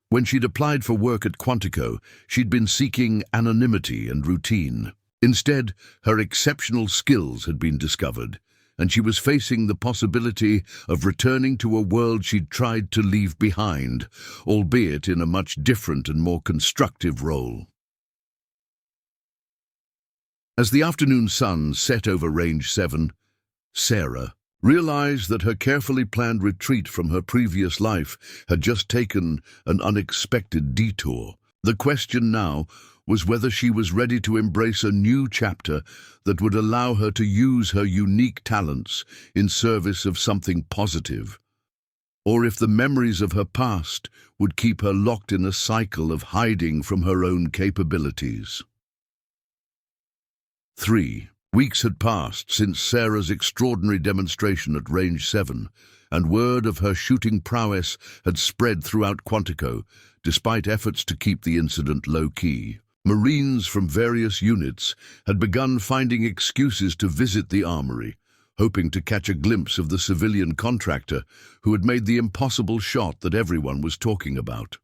A: When she'd applied for work at Quantico, she'd been seeking anonymity and routine. Instead, her exceptional skills had been discovered, and she was facing the possibility of returning to a world she'd tried to leave behind, albeit in a much different and more constructive role. As the afternoon sun set over Range 7, Sarah realized that her carefully planned retreat from her previous life had just taken an unexpected detour. The question now was whether she was ready to embrace a new chapter that would allow her to use her unique talents in service of something positive, or if the memories of her past would keep her locked in a cycle of hiding from her own capabilities. 3 weeks had passed since Sarah's extraordinary demonstration at Range 7, and word of her shooting prowess had spread throughout Quantico, despite efforts to keep the incident low-key. Marines from various units had begun finding excuses to visit the armory, hoping to catch a glimpse of the civilian contractor who had made the impossible shot that everyone was talking about.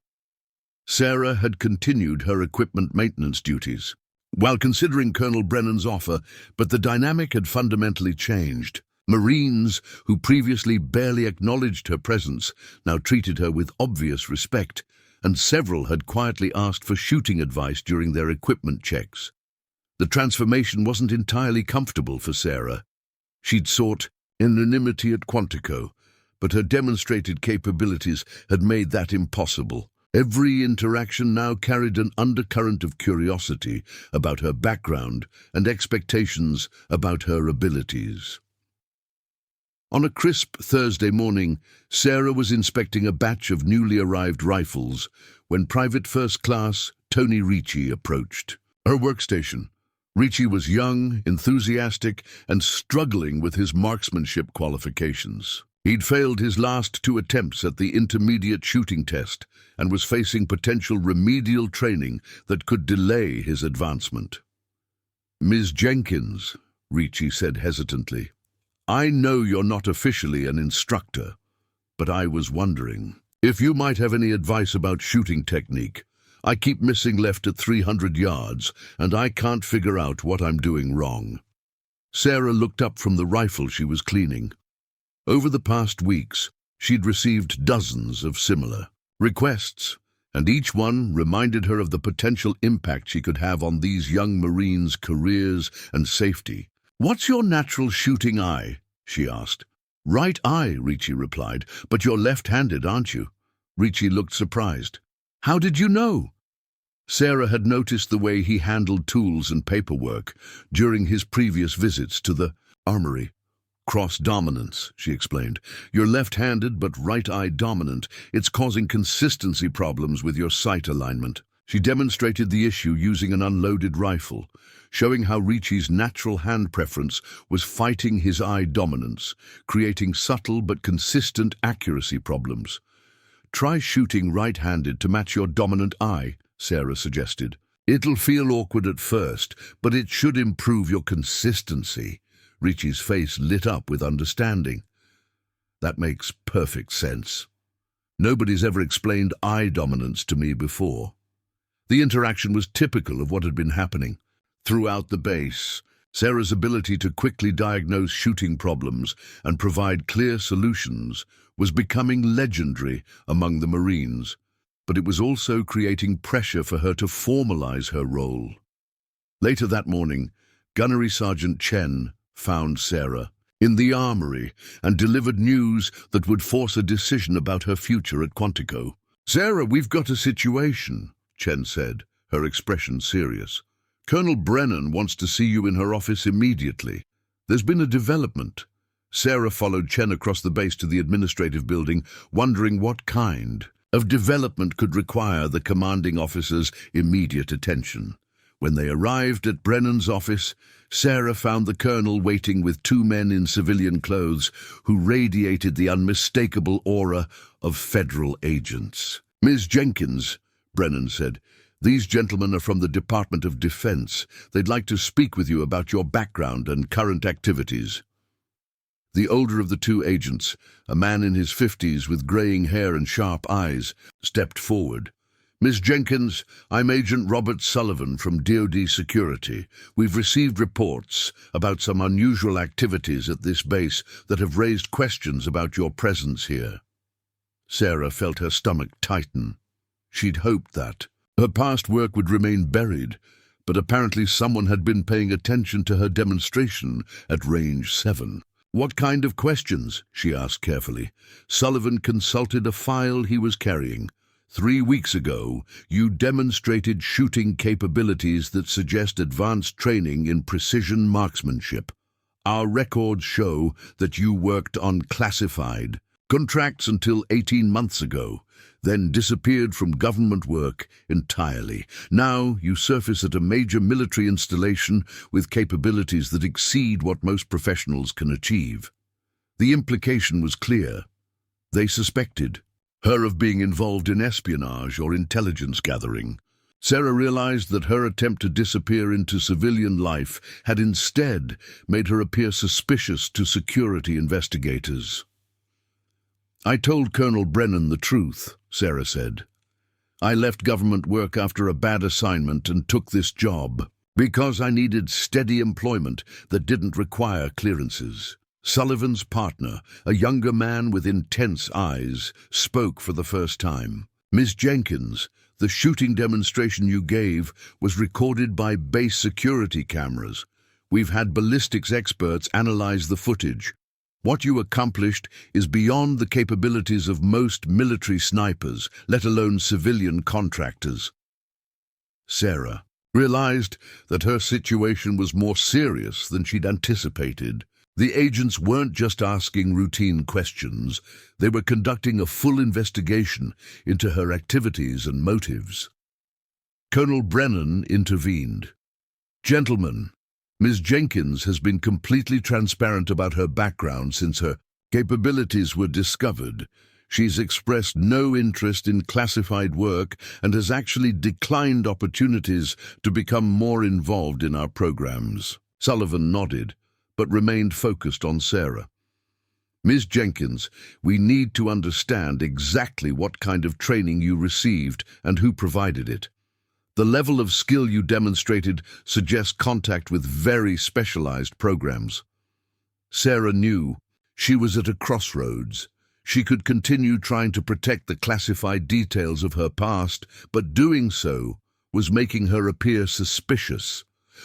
A: Sarah had continued her equipment maintenance duties while considering Colonel Brennan's offer, but the dynamic had fundamentally changed. Marines, who previously barely acknowledged her presence, now treated her with obvious respect, and several had quietly asked for shooting advice during their equipment checks. The transformation wasn't entirely comfortable for Sarah. She'd sought anonymity at Quantico, but her demonstrated capabilities had made that impossible. Every interaction now carried an undercurrent of curiosity about her background and expectations about her abilities. On a crisp Thursday morning, Sarah was inspecting a batch of newly arrived rifles when Private First Class Tony Ricci approached her workstation. Ricci was young, enthusiastic, and struggling with his marksmanship qualifications. He'd failed his last 2 attempts at the intermediate shooting test and was facing potential remedial training that could delay his advancement. "Ms. Jenkins," Ricci said hesitantly, "I know you're not officially an instructor, but I was wondering if you might have any advice about shooting technique. I keep missing left at 300 yards, and I can't figure out what I'm doing wrong." Sarah looked up from the rifle she was cleaning. Over the past weeks, she'd received dozens of similar requests, and each one reminded her of the potential impact she could have on these young Marines' careers and safety. "What's your natural shooting eye?" she asked. "Right eye," Ricci replied, "but you're left-handed, aren't you?" Ricci looked surprised. "How did you know?" Sarah had noticed the way he handled tools and paperwork during his previous visits to the armory. "Cross-dominance," she explained. "You're left-handed but right-eye dominant. It's causing consistency problems with your sight alignment." She demonstrated the issue using an unloaded rifle, showing how Ricci's natural hand preference was fighting his eye dominance, creating subtle but consistent accuracy problems. Try shooting right-handed to match your dominant eye, Sarah suggested. It'll feel awkward at first, but it should improve your consistency. Richie's face lit up with understanding. That makes perfect sense. Nobody's ever explained eye dominance to me before. The interaction was typical of what had been happening. Throughout the base, Sarah's ability to quickly diagnose shooting problems and provide clear solutions was becoming legendary among the Marines, but it was also creating pressure for her to formalize her role. Later that morning, Gunnery Sergeant Chen found Sarah in the armory and delivered news that would force a decision about her future at Quantico. "Sarah, we've got a situation," Chen said, her expression serious. "Colonel Brennan wants to see you in her office immediately. There's been a development." Sarah followed Chen across the base to the administrative building, wondering what kind of development could require the commanding officer's immediate attention. When they arrived at Brennan's office, Sarah found the colonel waiting with two men in civilian clothes who radiated the unmistakable aura of federal agents. "Ms. Jenkins," Brennan said, "these gentlemen are from the Department of Defense. They'd like to speak with you about your background and current activities." The older of the two agents, a man in his 50s with graying hair and sharp eyes, stepped forward. "Ms. Jenkins, I'm Agent Robert Sullivan from DoD Security. We've received reports about some unusual activities at this base that have raised questions about your presence here." Sarah felt her stomach tighten. She'd hoped that her past work would remain buried, but apparently someone had been paying attention to her demonstration at Range 7. "What kind of questions?" she asked carefully. Sullivan consulted a file he was carrying. "3 weeks ago, you demonstrated shooting capabilities that suggest advanced training in precision marksmanship. Our records show that you worked on classified contracts until 18 months ago, then disappeared from government work entirely. Now you surface at a major military installation with capabilities that exceed what most professionals can achieve." The implication was clear. They suspected her of being involved in espionage or intelligence gathering. Sarah realized that her attempt to disappear into civilian life had instead made her appear suspicious to security investigators. "I told Colonel Brennan the truth," Sarah said. "I left government work after a bad assignment and took this job because I needed steady employment that didn't require clearances." Sullivan's partner, a younger man with intense eyes, spoke for the first time. "Ms. Jenkins, the shooting demonstration you gave was recorded by base security cameras. We've had ballistics experts analyze the footage. What you accomplished is beyond the capabilities of most military snipers, let alone civilian contractors." Sarah realized that her situation was more serious than she'd anticipated. The agents weren't just asking routine questions, they were conducting a full investigation into her activities and motives. Colonel Brennan intervened. "Gentlemen, Ms. Jenkins has been completely transparent about her background since her capabilities were discovered. She's expressed no interest in classified work and has actually declined opportunities to become more involved in our programs." Sullivan nodded, but remained focused on Sarah. "Ms. Jenkins, we need to understand exactly what kind of training you received and who provided it. The level of skill you demonstrated suggests contact with very specialized programs." Sarah knew she was at a crossroads. She could continue trying to protect the classified details of her past, but doing so was making her appear suspicious.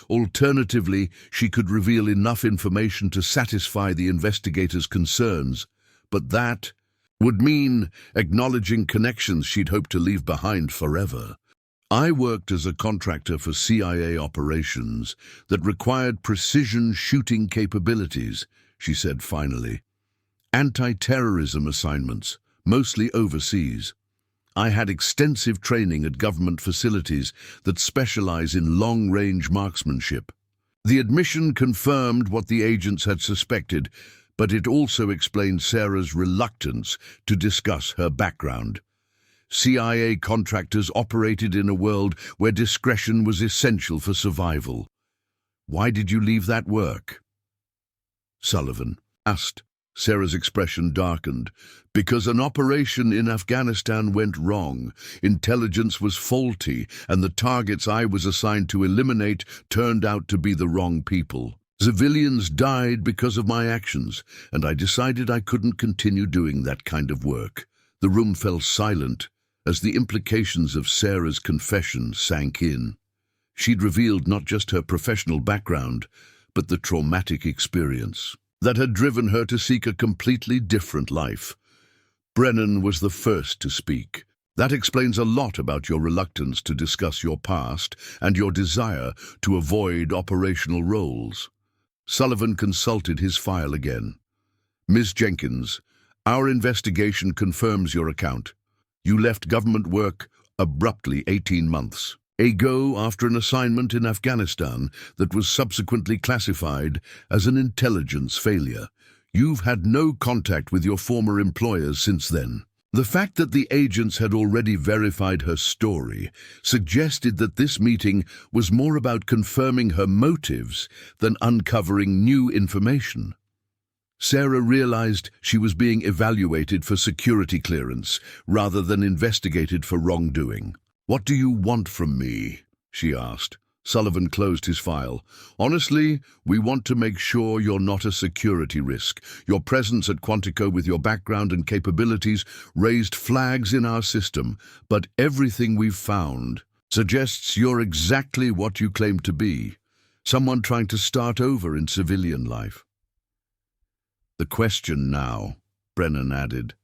A: Alternatively, she could reveal enough information to satisfy the investigators' concerns, but that would mean acknowledging connections she'd hoped to leave behind forever. "I worked as a contractor for CIA operations that required precision shooting capabilities," she said finally. "Anti-terrorism assignments, mostly overseas. I had extensive training at government facilities that specialize in long-range marksmanship." The admission confirmed what the agents had suspected, but it also explained Sarah's reluctance to discuss her background. CIA contractors operated in a world where discretion was essential for survival. Why did you leave that work? Sullivan asked. Sarah's expression darkened. Because an operation in Afghanistan went wrong. Intelligence was faulty, and the targets I was assigned to eliminate turned out to be the wrong people. Civilians died because of my actions, and I decided I couldn't continue doing that kind of work. The room fell silent as the implications of Sarah's confession sank in. She'd revealed not just her professional background, but the traumatic experience that had driven her to seek a completely different life. Brennan was the first to speak. That explains a lot about your reluctance to discuss your past and your desire to avoid operational roles. Sullivan consulted his file again. Ms. Jenkins, our investigation confirms your account. You left government work abruptly 18 months ago after an assignment in Afghanistan that was subsequently classified as an intelligence failure. You've had no contact with your former employers since then. The fact that the agents had already verified her story suggested that this meeting was more about confirming her motives than uncovering new information. Sarah realized she was being evaluated for security clearance rather than investigated for wrongdoing. "What do you want from me?" she asked. Sullivan closed his file. "Honestly, we want to make sure you're not a security risk. Your presence at Quantico with your background and capabilities raised flags in our system, but everything we've found suggests you're exactly what you claim to be, someone trying to start over in civilian life. The question now," Brennan added,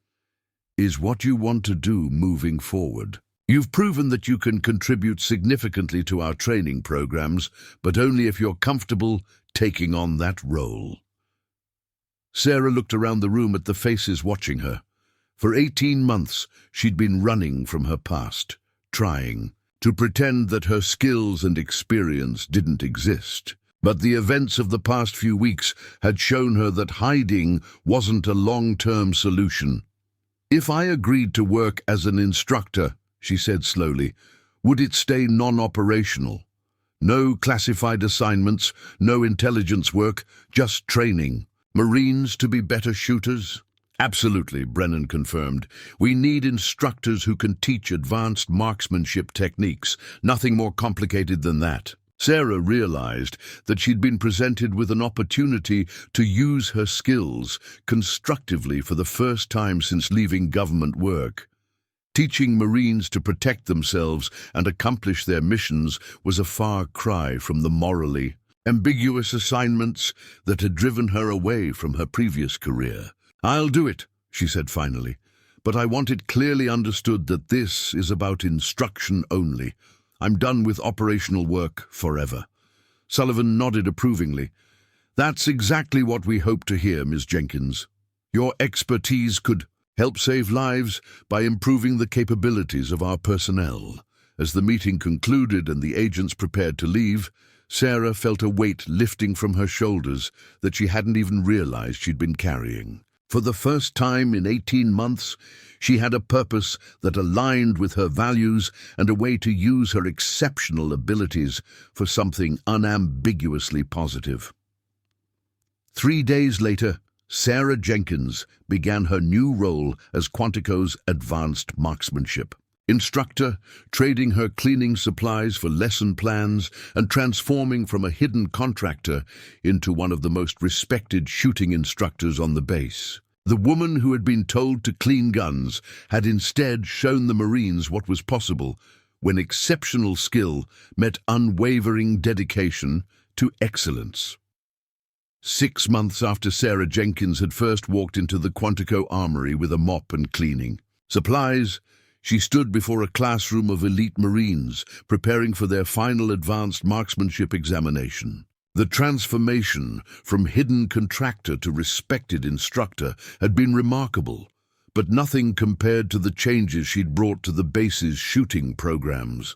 A: "is what you want to do moving forward. You've proven that you can contribute significantly to our training programs, but only if you're comfortable taking on that role." Sarah looked around the room at the faces watching her. For 18 months, she'd been running from her past, trying to pretend that her skills and experience didn't exist. But the events of the past few weeks had shown her that hiding wasn't a long-term solution. "If I agreed to work as an instructor," she said slowly, "would it stay non-operational? No classified assignments, no intelligence work, just training. Marines to be better shooters?" "Absolutely," Brennan confirmed. "We need instructors who can teach advanced marksmanship techniques, nothing more complicated than that." Sarah realized that she'd been presented with an opportunity to use her skills constructively for the first time since leaving government work. Teaching Marines to protect themselves and accomplish their missions was a far cry from the morally ambiguous assignments that had driven her away from her previous career. "I'll do it," she said finally, "but I want it clearly understood that this is about instruction only. I'm done with operational work forever." Sullivan nodded approvingly. "That's exactly what we hope to hear, Ms. Jenkins. Your expertise could help save lives by improving the capabilities of our personnel." As the meeting concluded and the agents prepared to leave, Sarah felt a weight lifting from her shoulders that she hadn't even realized she'd been carrying. For the first time in 18 months, she had a purpose that aligned with her values and a way to use her exceptional abilities for something unambiguously positive. 3 days later, Sarah Jenkins began her new role as Quantico's advanced marksmanship instructor, trading her cleaning supplies for lesson plans and transforming from a hidden contractor into one of the most respected shooting instructors on the base. The woman who had been told to clean guns had instead shown the Marines what was possible when exceptional skill met unwavering dedication to excellence. 6 months after Sarah Jenkins had first walked into the Quantico armory with a mop and cleaning supplies, she stood before a classroom of elite Marines, preparing for their final advanced marksmanship examination. The transformation from hidden contractor to respected instructor had been remarkable, but nothing compared to the changes she'd brought to the base's shooting programs.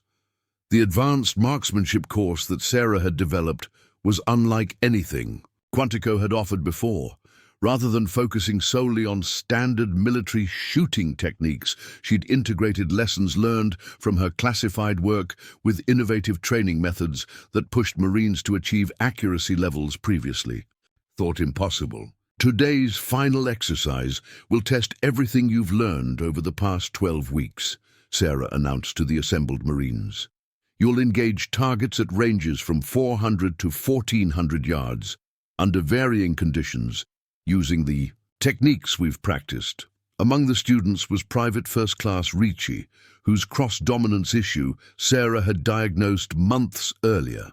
A: The advanced marksmanship course that Sarah had developed was unlike anything Quantico had offered before, Rather than focusing solely on standard military shooting techniques, she'd integrated lessons learned from her classified work with innovative training methods that pushed Marines to achieve accuracy levels previously thought impossible. Today's final exercise will test everything you've learned over the past 12 weeks, Sarah announced to the assembled Marines. You'll engage targets at ranges from 400 to 1,400 yards, under varying conditions, using the techniques we've practiced. Among the students was Private First Class Ricci, whose cross-dominance issue Sarah had diagnosed months earlier.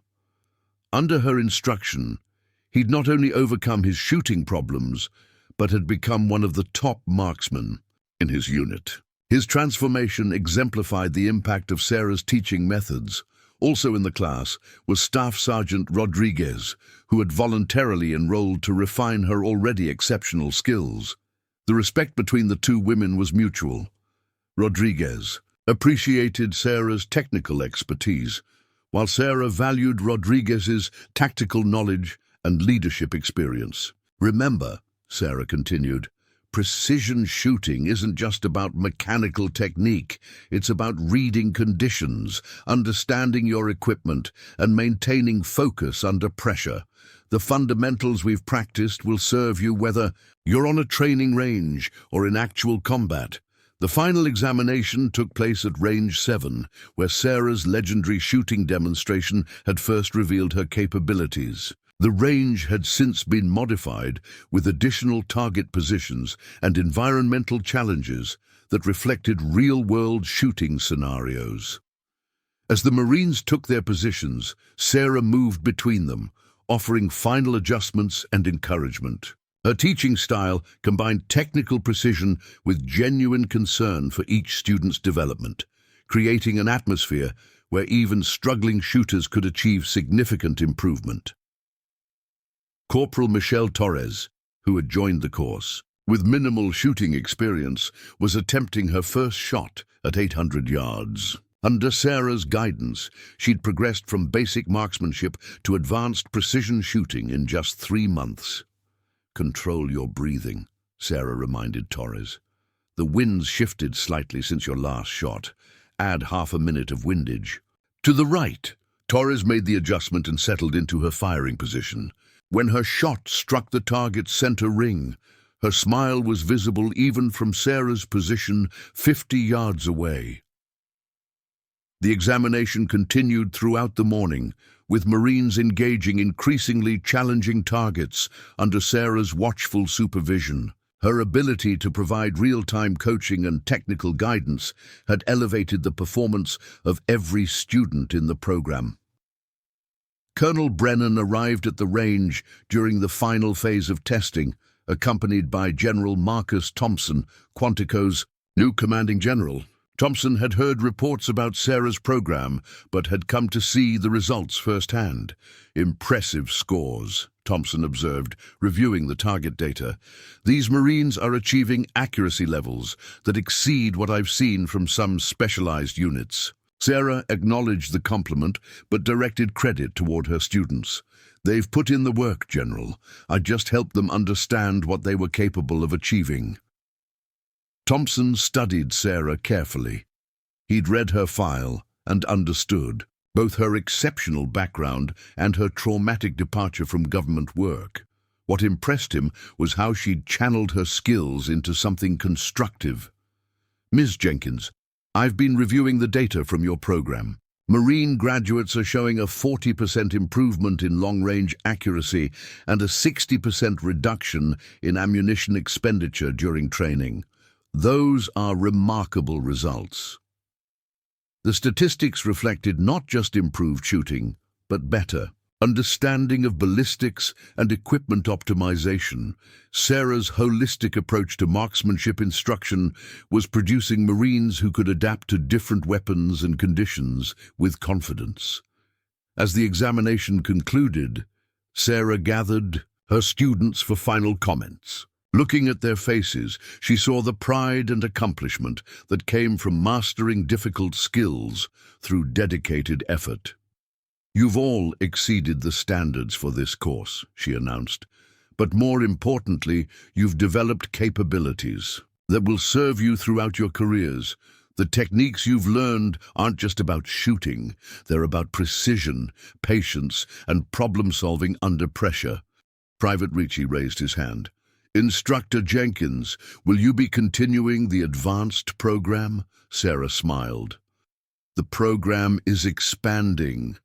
A: Under her instruction, he'd not only overcome his shooting problems, but had become one of the top marksmen in his unit. His transformation exemplified the impact of Sarah's teaching methods. Also in the class was Staff Sergeant Rodriguez, who had voluntarily enrolled to refine her already exceptional skills. The respect between the two women was mutual. Rodriguez appreciated Sarah's technical expertise, while Sarah valued Rodriguez's tactical knowledge and leadership experience. Remember, Sarah continued, precision shooting isn't just about mechanical technique. It's about reading conditions, understanding your equipment, and maintaining focus under pressure. The fundamentals we've practiced will serve you whether you're on a training range or in actual combat. The final examination took place at Range 7, where Sarah's legendary shooting demonstration had first revealed her capabilities. The range had since been modified with additional target positions and environmental challenges that reflected real-world shooting scenarios. As the Marines took their positions, Sarah moved between them, offering final adjustments and encouragement. Her teaching style combined technical precision with genuine concern for each student's development, creating an atmosphere where even struggling shooters could achieve significant improvement. Corporal Michelle Torres, who had joined the course, with minimal shooting experience, was attempting her first shot at 800 yards. Under Sarah's guidance, she'd progressed from basic marksmanship to advanced precision shooting in just 3 months. Control your breathing, Sarah reminded Torres. The wind's shifted slightly since your last shot. Add half a minute of windage. To the right, Torres made the adjustment and settled into her firing position. When her shot struck the target's center ring, her smile was visible even from Sarah's position 50 yards away. The examination continued throughout the morning, with Marines engaging increasingly challenging targets under Sarah's watchful supervision. Her ability to provide real-time coaching and technical guidance had elevated the performance of every student in the program. Colonel Brennan arrived at the range during the final phase of testing, accompanied by General Marcus Thompson, Quantico's new commanding general. Thompson had heard reports about Sarah's program, but had come to see the results firsthand. Impressive scores, Thompson observed, reviewing the target data. These Marines are achieving accuracy levels that exceed what I've seen from some specialized units. Sarah acknowledged the compliment, but directed credit toward her students. They've put in the work, General. I just helped them understand what they were capable of achieving. Thompson studied Sarah carefully. He'd read her file and understood both her exceptional background and her traumatic departure from government work. What impressed him was how she'd channeled her skills into something constructive. Ms. Jenkins, I've been reviewing the data from your program. Marine graduates are showing a 40% improvement in long-range accuracy and a 60% reduction in ammunition expenditure during training. Those are remarkable results. The statistics reflected not just improved shooting, but better understanding of ballistics and equipment optimization. Sarah's holistic approach to marksmanship instruction was producing Marines who could adapt to different weapons and conditions with confidence. As the examination concluded, Sarah gathered her students for final comments. Looking at their faces, she saw the pride and accomplishment that came from mastering difficult skills through dedicated effort. You've all exceeded the standards for this course, she announced, But more importantly, you've developed capabilities that will serve you throughout your careers. The techniques you've learned aren't just about shooting, they're about precision, patience, and problem-solving under pressure. Private Ricci raised his hand. Instructor Jenkins, will you be continuing the advanced program? Sarah smiled. The program is expanding.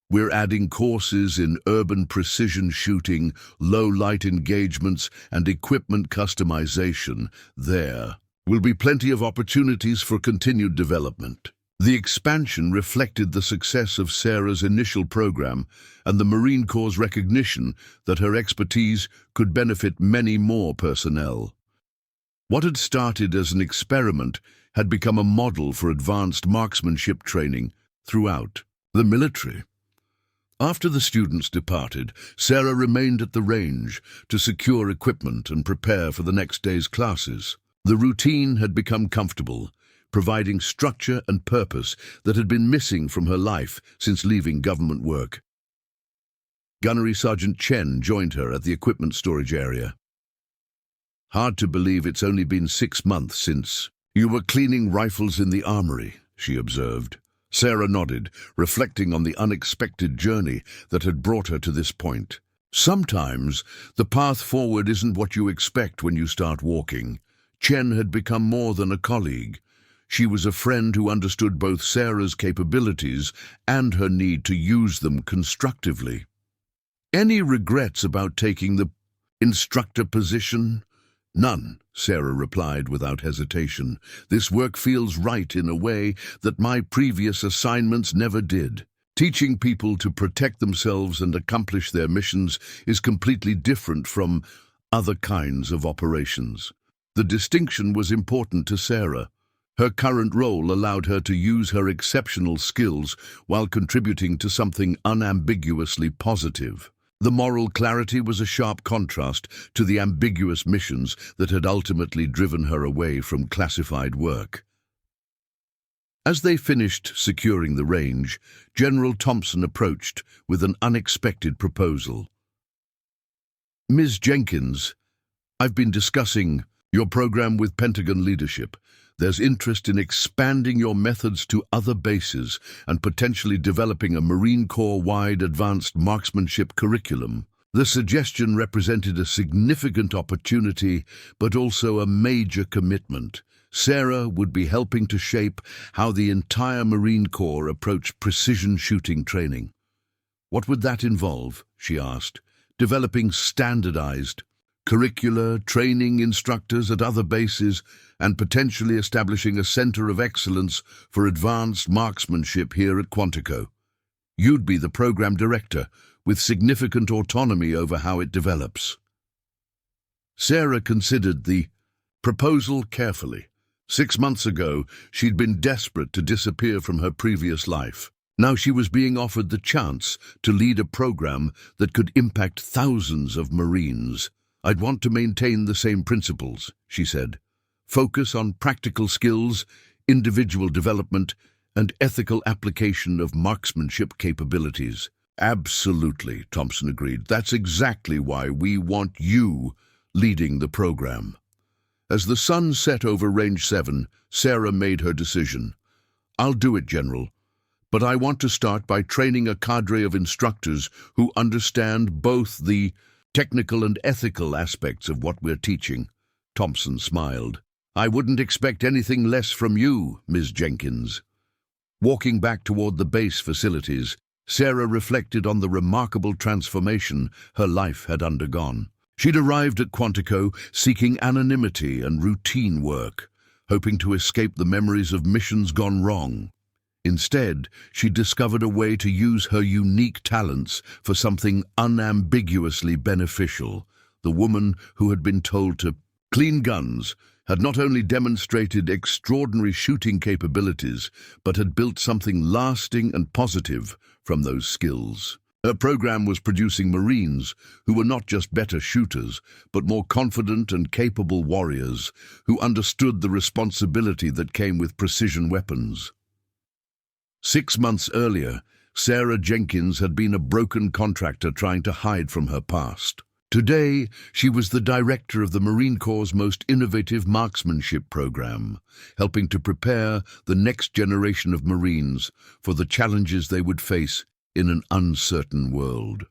A: We're adding courses in urban precision shooting, low-light engagements, and equipment customization. There will be plenty of opportunities for continued development. The expansion reflected the success of Sarah's initial program and the Marine Corps' recognition that her expertise could benefit many more personnel. What had started as an experiment had become a model for advanced marksmanship training throughout the military. After the students departed, Sarah remained at the range to secure equipment and prepare for the next day's classes. The routine had become comfortable, providing structure and purpose that had been missing from her life since leaving government work. Gunnery Sergeant Chen joined her at the equipment storage area. Hard to believe it's only been 6 months since you were cleaning rifles in the armory, she observed. Sarah nodded, reflecting on the unexpected journey that had brought her to this point. Sometimes the path forward isn't what you expect when you start walking. Chen had become more than a colleague. She was a friend who understood both Sarah's capabilities and her need to use them constructively. Any regrets about taking the instructor position? None, Sarah replied without hesitation. This work feels right in a way that my previous assignments never did. Teaching people to protect themselves and accomplish their missions is completely different from other kinds of operations. The distinction was important to Sarah. Her current role allowed her to use her exceptional skills while contributing to something unambiguously positive. The moral clarity was a sharp contrast to the ambiguous missions that had ultimately driven her away from classified work. As they finished securing the range, General Thompson approached with an unexpected proposal. Ms. Jenkins, I've been discussing your program with Pentagon leadership. There's interest in expanding your methods to other bases and potentially developing a Marine Corps-wide advanced marksmanship curriculum. The suggestion represented a significant opportunity, but also a major commitment. Sarah would be helping to shape how the entire Marine Corps approached precision shooting training. What would that involve? She asked. Developing standardized curricula, training instructors at other bases, and potentially establishing a center of excellence for advanced marksmanship here at Quantico. You'd be the program director, with significant autonomy over how it develops. Sarah considered the proposal carefully. 6 months ago, she'd been desperate to disappear from her previous life. Now she was being offered the chance to lead a program that could impact thousands of Marines. I'd want to maintain the same principles, she said. Focus on practical skills, individual development, and ethical application of marksmanship capabilities. Absolutely, Thompson agreed. That's exactly why we want you leading the program. As the sun set over Range 7, Sarah made her decision. I'll do it, General, but I want to start by training a cadre of instructors who understand both the technical and ethical aspects of what we're teaching. Thompson smiled. I wouldn't expect anything less from you, Ms. Jenkins. Walking back toward the base facilities, Sarah reflected on the remarkable transformation her life had undergone. She'd arrived at Quantico seeking anonymity and routine work, hoping to escape the memories of missions gone wrong. Instead, she discovered a way to use her unique talents for something unambiguously beneficial. The woman who had been told to clean guns had not only demonstrated extraordinary shooting capabilities, but had built something lasting and positive from those skills. Her program was producing Marines who were not just better shooters, but more confident and capable warriors who understood the responsibility that came with precision weapons. 6 months earlier, Sarah Jenkins had been a broken contractor trying to hide from her past. Today, she was the director of the Marine Corps' most innovative marksmanship program, helping to prepare the next generation of Marines for the challenges they would face in an uncertain world.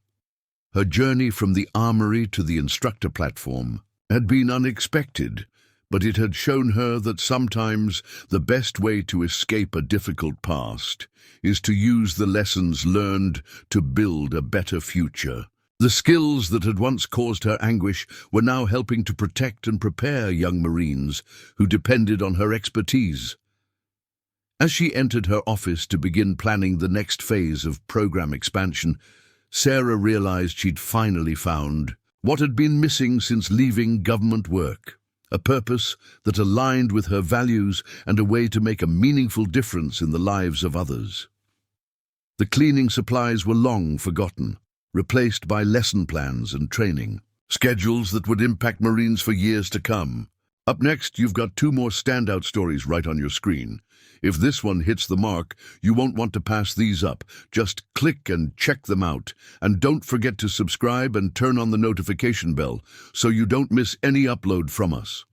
A: Her journey from the armory to the instructor platform had been unexpected, but it had shown her that sometimes the best way to escape a difficult past is to use the lessons learned to build a better future. The skills that had once caused her anguish were now helping to protect and prepare young Marines who depended on her expertise. As she entered her office to begin planning the next phase of program expansion, Sarah realized she'd finally found what had been missing since leaving government work: a purpose that aligned with her values and a way to make a meaningful difference in the lives of others. The cleaning supplies were long forgotten, replaced by lesson plans and training, schedules that would impact Marines for years to come. Up next, you've got two more standout stories right on your screen. If this one hits the mark, you won't want to pass these up. Just click and check them out. And don't forget to subscribe and turn on the notification bell so you don't miss any upload from us.